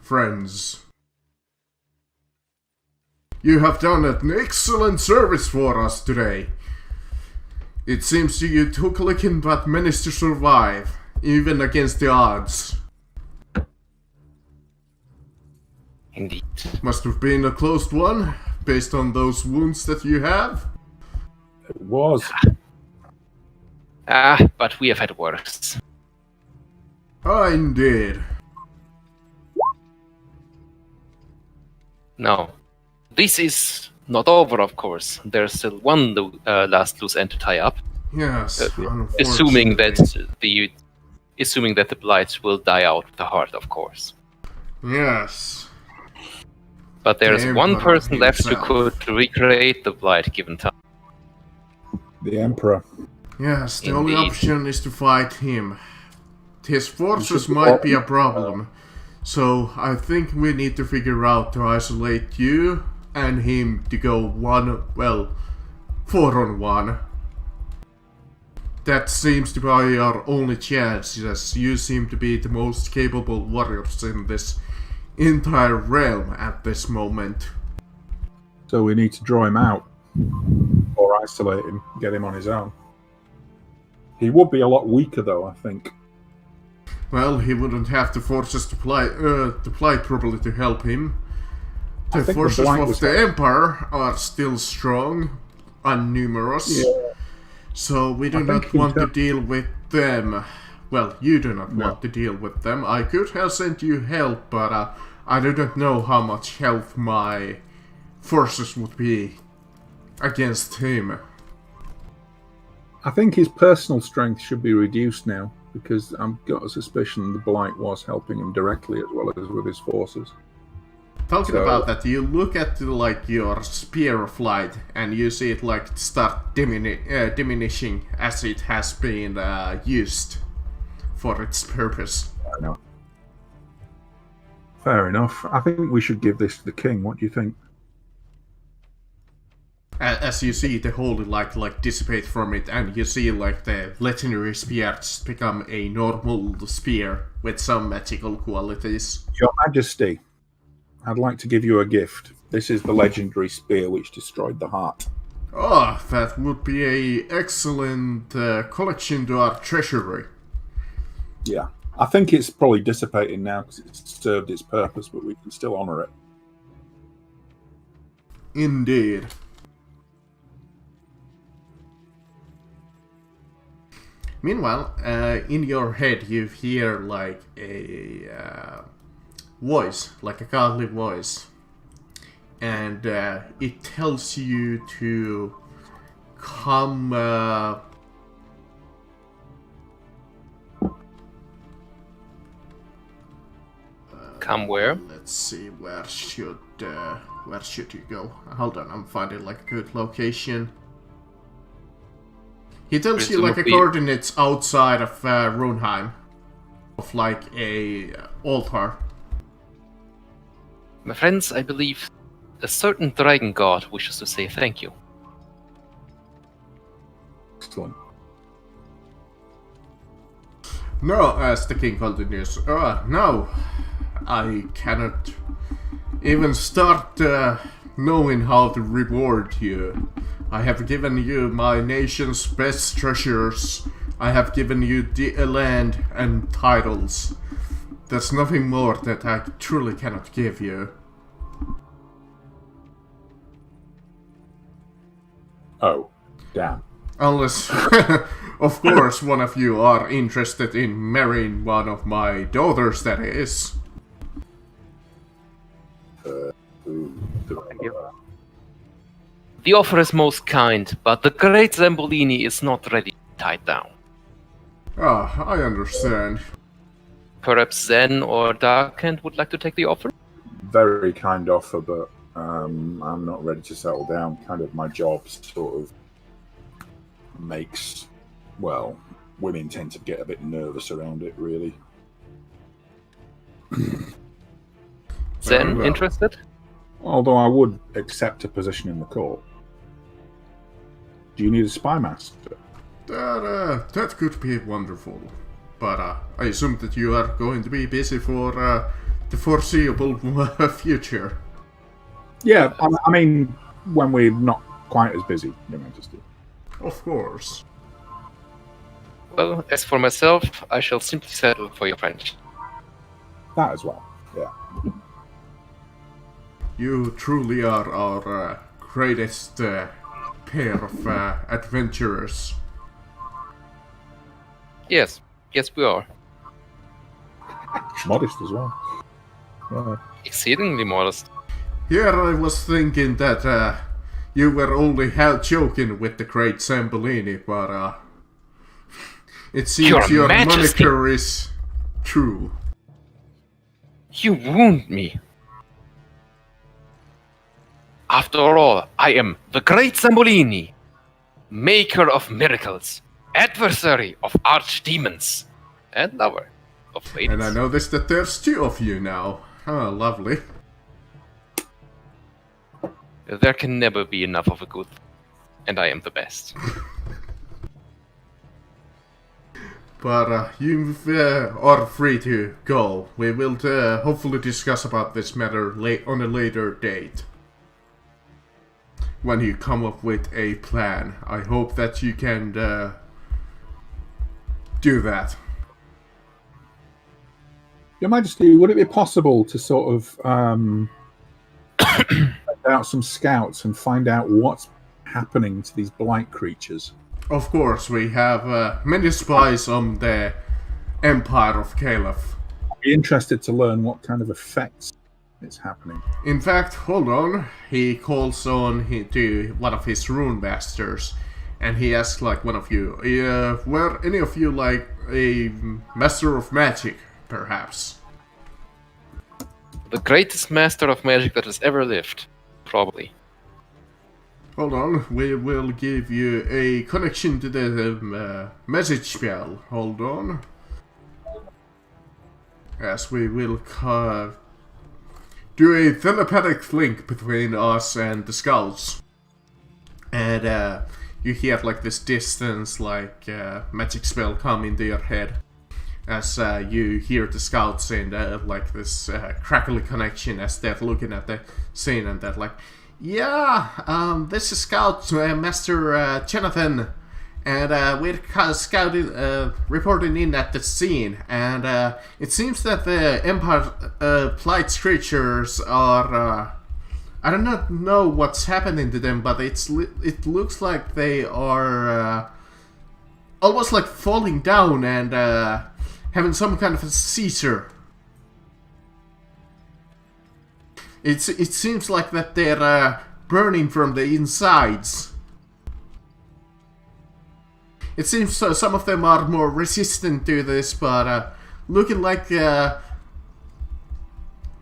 friends. You have done an excellent service for us today. It seems you took a licking but managed to survive, even against the odds. Indeed. Must have been a close one, based on those wounds that you have. It was. But we have had worse. Ah, indeed. No. This is not over, of course. There's still one last loose end to tie up. Yes, Assuming unfortunately. that the Blight will die out with the heart, of course. Yes. But there's The one Emperor person left who himself. could recreate the Blight given time. The Emperor. Yes, the only Indeed. option is to fight him. His forces should might be a problem. So I think we need to figure out to isolate you and him to go 4-on-1. That seems to be our only chance, as you seem to be the most capable warriors in this entire realm at this moment. So we need to draw him out or isolate him, get him on his own. He would be a lot weaker, though, I think. Well, he wouldn't have the forces to apply properly to help him. The forces of the Empire are still strong and numerous, so we do not want to deal with them. Well, you do not want to deal with them. I could have sent you help, but I do not know how much help my forces would be against him. I think his personal strength should be reduced now, because I've got a suspicion the Blight was helping him directly as well as with his forces. Talking about that, you look at your spear of light and you see it start diminishing as it has been used for its purpose. I know. Fair enough. I think we should give this to the king. What do you think? As you see the holy light dissipate from it, and you see the legendary spear become a normal spear with some magical qualities. Your Majesty, I'd like to give you a gift. This is the legendary spear which destroyed the heart. Oh, that would be a excellent collection to our treasury. Yeah. I think it's probably dissipating now because it's served its purpose, but we can still honour it. Indeed. Meanwhile, in your head you hear a voice, a godly voice, and it tells you to come. Come where? Let's see, where should you go? Hold on, I'm finding a good location. He tells you a coordinates outside of Runheim, of a altar. My friends, I believe a certain dragon god wishes to say thank you. Excellent. No, as the king continues, no, I cannot even start knowing how to reward you. I have given you my nation's best treasures. I have given you the land and titles. There's nothing more that I truly cannot give you. Oh, damn. Unless, of course, one of you are interested in marrying one of my daughters, that is. Thank you. The offer is most kind, but the great Zambolini is not ready to tie down. Ah, I understand. Perhaps Zen or Darkhand would like to take the offer? Very kind offer, but I'm not ready to settle down. Kind of my job sort of makes, well, women tend to get a bit nervous around it, really. Zen, well. interested? Although I would accept a position in the court. Do you need a spy master? That could be wonderful. But I assume that you are going to be busy for the foreseeable future. Yeah, I mean, when we're not quite as busy, Your Majesty. Of course. Well, as for myself, I shall simply settle for your friendship. That as well, yeah. You truly are our greatest pair of adventurers. Yes, we are. Modest as well. Yeah. Exceedingly modest. Here I was thinking that you were only joking with the great Zambolini, but it seems your Majesty. moniker is true. You wound me. After all, I am the great Zambolini, maker of miracles, adversary of archdemons, and lover. of ladies. And I noticed that there's 2 of you now. Oh, lovely. There can never be enough of a good, and I am the best. But you are free to go. We will hopefully discuss about this matter on a later date. When you come up with a plan. I hope that you can do that. Your Majesty, would it be possible to sort of send out some scouts and find out what's happening to these blight creatures? Of course, we have many spies on the Empire of Caliph. I'd be interested to learn what kind of effects it's happening. In fact, hold on. He calls on to one of his rune masters, and he asks like one of you, were any of you like a master of magic, perhaps? The greatest master of magic that has ever lived, probably. Hold on, we will give you a connection to the message bell. Hold on. Yes, we will do a telepathic link between us and the scouts. And you hear like this distance, like magic spell come into your head. As you hear the scouts and like this crackly connection as they're looking at the scene and they're like, yeah, this is Scout Master Jonathan, and we're scouting, reporting in at the scene, and it seems that the Empire Blight creatures are, I do not know what's happening to them, but it looks like they are almost like falling down and having some kind of a seizure. It seems like that they're burning from the insides. It seems some of them are more resistant to this, but looking like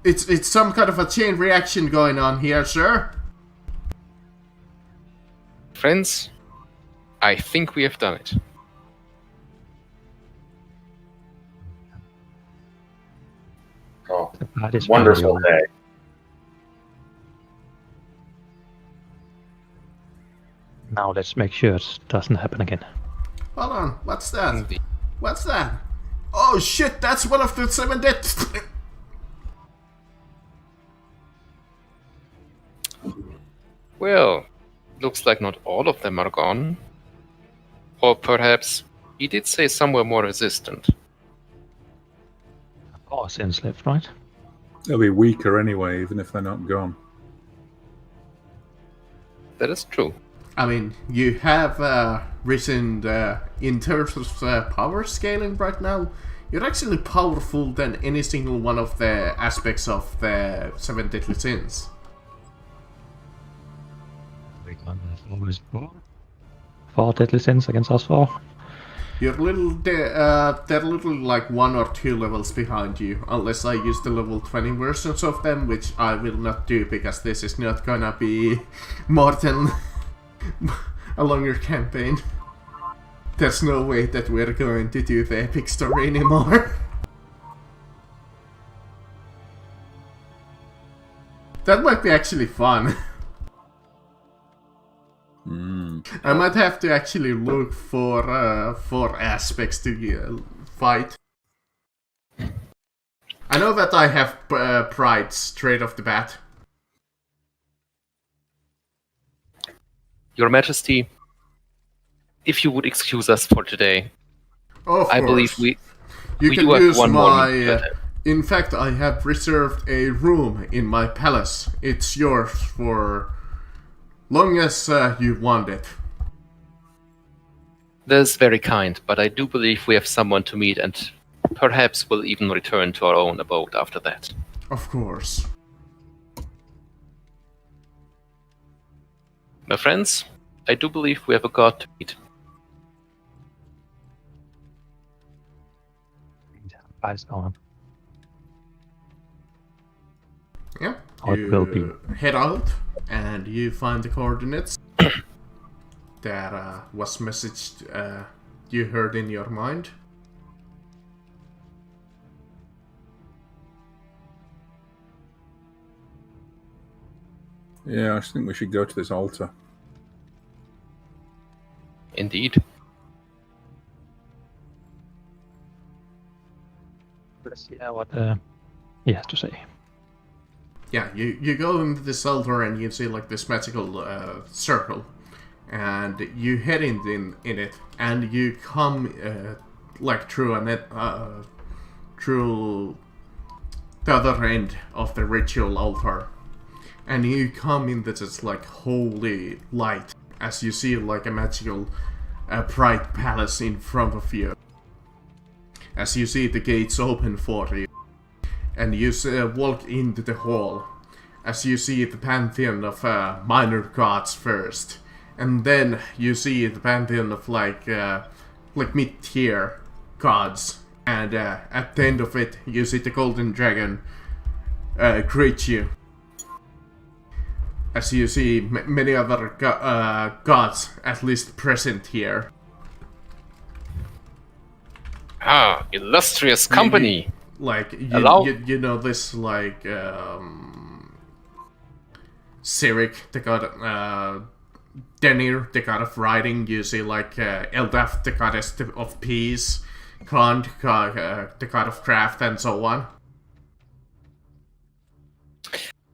it's some kind of a chain reaction going on here, sir. Friends, I think we have done it. Oh, That is wonderful very day. Now let's make sure it doesn't happen again. Hold on, what's that? Indeed. What's that? Oh shit, that's one of the 7 deaths. Well, looks like not all of them are gone. Or perhaps he did say some were more resistant. Oh, since left, right? They'll be weaker anyway, even if they're not gone. That is true. I mean, you have risen in terms of power scaling right now. You're actually powerful than any single one of the aspects of the 7 deadly sins. Four deadly sins against us 4. You're they're little like 1 or 2 levels behind you, unless I use the level 20 versions of them, which I will not do because this is not gonna be more than a longer campaign. There's no way that we're going to do the epic story anymore. That might be actually fun. I might have to actually look for aspects to fight. I know that I have pride straight off the bat. Your Majesty, if you would excuse us for today, Of I course. believe we You can do have use one more my. meeting. In fact, I have reserved a room in my palace. It's yours for long as you want it. That's very kind, but I do believe we have someone to meet and perhaps we'll even return to our own abode after that. Of course. My friends, I do believe we have a god to meet. Eyes on. Yeah. How it will be. Head out and you find the coordinates that was messaged you heard in your mind. Yeah, I think we should go to this altar. Indeed. Let's see what he has to say. Yeah, you go into this altar and you see like this magical circle, and you head in it, and you come like through through the other end of the ritual altar, and you come into this like holy light as you see like a magical bright palace in front of you. As you see the gates open for you, and you walk into the hall, as you see the pantheon of minor gods first, and then you see the pantheon of like mid-tier gods, and at the end of it you see the golden dragon greet you. As you see many other gods at least present here. Ah, illustrious company. Like Hello? you know this like Sirik, the god Denir, the god of riding. You see like Eldaf, the goddess of peace, Kond, the god of craft, and so on.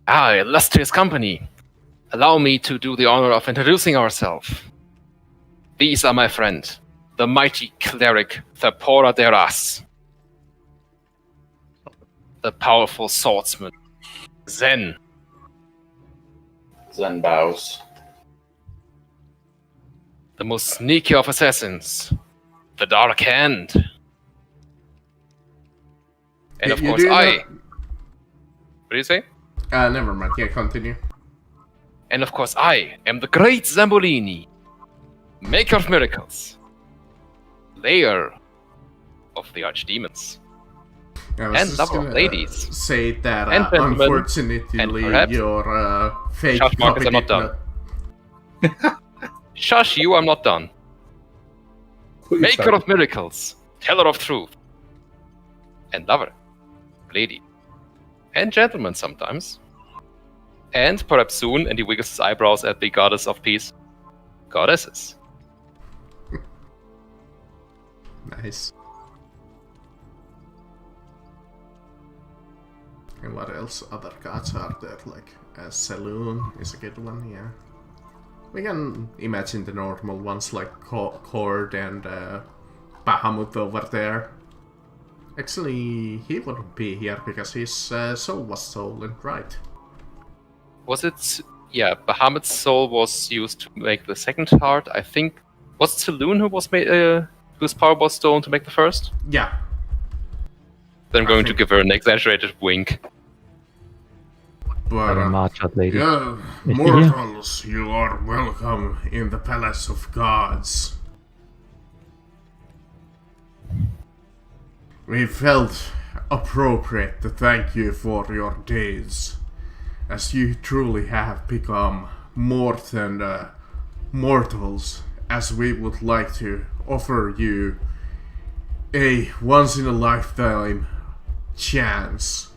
Ah, illustrious company. Allow me to do the honor of introducing ourselves. These are my friend, the mighty cleric Thapora Deras. The powerful swordsman, Zen. Zen bows. The most sneaky of assassins, the Dark Hand. And of course I... What do you say? Never mind, yeah, continue. And of course I am the great Zambolini, maker of miracles, layer of the archdemons. I was And just lover of gonna, ladies. say that And gentlemen. unfortunately And perhaps- your fake Shush, Marcus, copy I'm not did done. Shush you, I'm not done. Put Maker yourself- of miracles, teller of truth, and lover, lady, and gentleman sometimes. And perhaps soon, and he wiggles his eyebrows at the goddess of peace, goddesses. Nice. And what else? Other gods are there, like Saloon is a good one, yeah. We can imagine the normal ones like Cord and Bahamut over there. Actually, he wouldn't be here because his soul was stolen, right? Was it? Yeah, Bahamut's soul was used to make the second heart. I think was it Saloon who was made, whose power was stolen to make the first. Yeah. Then I'm I going to think- give her an exaggerated wink. But Very much, that lady. yeah, Is she mortals, you are welcome in the Palace of Gods. We felt appropriate to thank you for your deeds, as you truly have become more than mortals, as we would like to offer you a once-in-a-lifetime chance.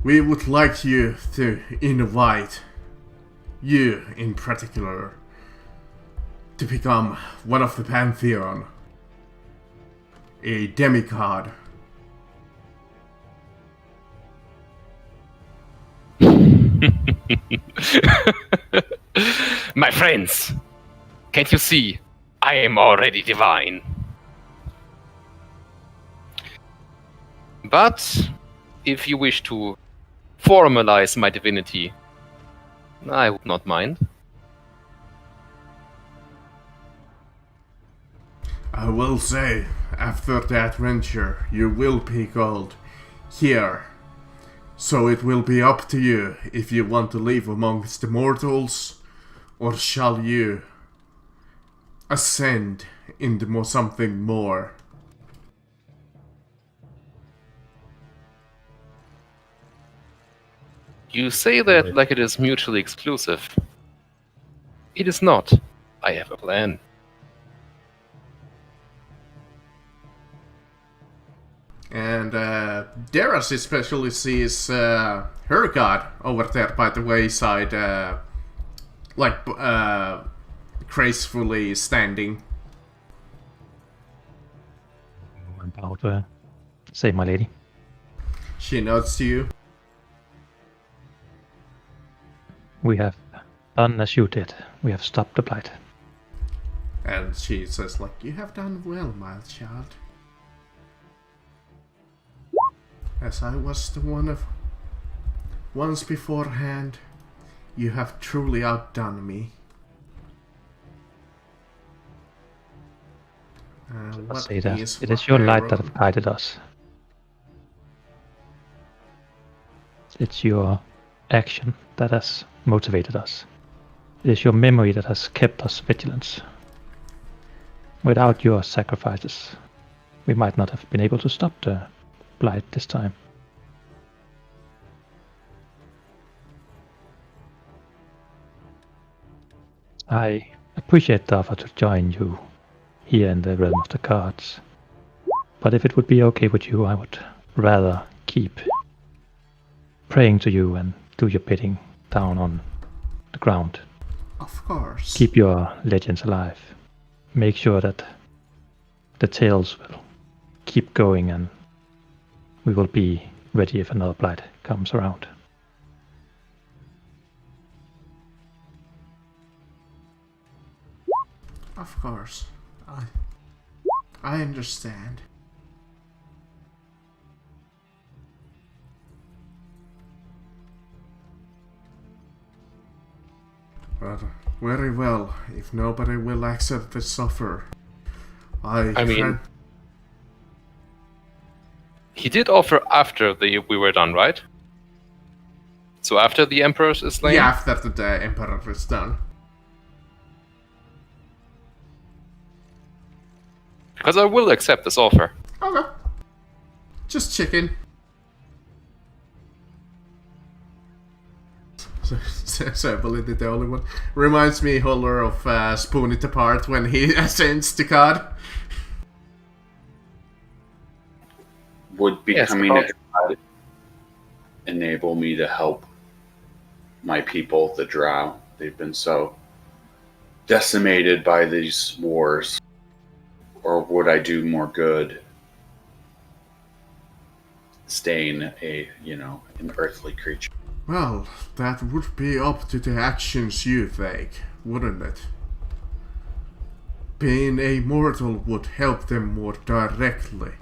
We would like you to invite you in particular to become one of the Pantheon, a demigod. My friends, can't you see? I am already divine. But if you wish to formalize my divinity, I would not mind. I will say, after the adventure, you will be called here. So it will be up to you if you want to live amongst the mortals, or shall you ascend into something more. You say that like it is mutually exclusive. It is not. I have a plan. And Deras especially sees her god over there by the wayside, gracefully standing. I'm about to say, my lady. She nods to you. We have done as you did. We have stopped the blight. And she says, like, you have done well, my child. As I was the one of once beforehand, you have truly outdone me. Let's say that it is your light that have guided us. It's your action that has motivated us. It is your memory that has kept us vigilant. Without your sacrifices, we might not have been able to stop the blight this time. I appreciate the offer to join you here in the realm of the cards. But if it would be okay with you, I would rather keep praying to you and do your bidding down on the ground. Of course. Keep your legends alive. Make sure that the tales will keep going and we will be ready if another blight comes around. Of course. I understand. But very well, if nobody will accept this offer, I mean, he did offer after we were done, right? So after the Emperor is slain? Yeah, after the Emperor is done. Because I will accept this offer. Okay. Just checking. So I believe that the only one reminds me, Holler, of Spoon It Apart when he ascends to God. Would becoming Yes, a god enable me to help my people, the Drow? They've been so decimated by these wars. Or would I do more good staying an earthly creature? Well, that would be up to the actions you take, wouldn't it? Being a mortal would help them more directly,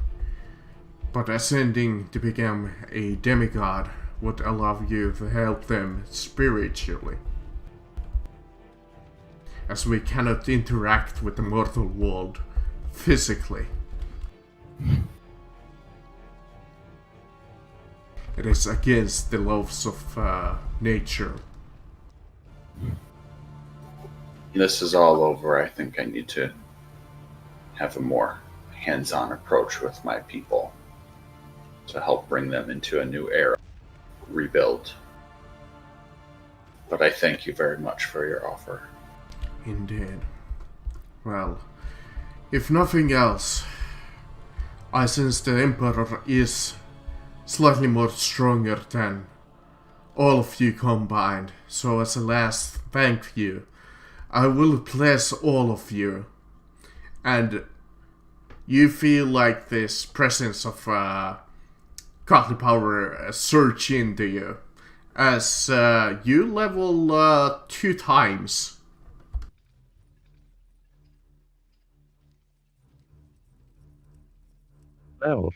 but ascending to become a demigod would allow you to help them spiritually. As we cannot interact with the mortal world physically. It is against the laws of nature. This is all over. I think I need to have a more hands-on approach with my people to help bring them into a new era, rebuild. But I thank you very much for your offer. Indeed. Well, if nothing else, I sense the Emperor is slightly more stronger than all of you combined. So as a last thank you, I will bless all of you. And you feel like this presence of godly power surge into you as you level 2 times. Well,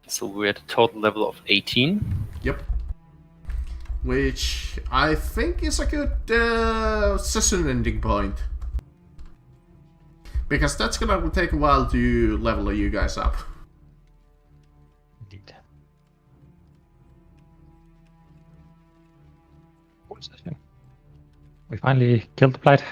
So we're at a total level of 18. Yep. Which I think is a good session ending point. Because that's gonna take a while to level you guys up. indeed. Full session. We finally killed the blight.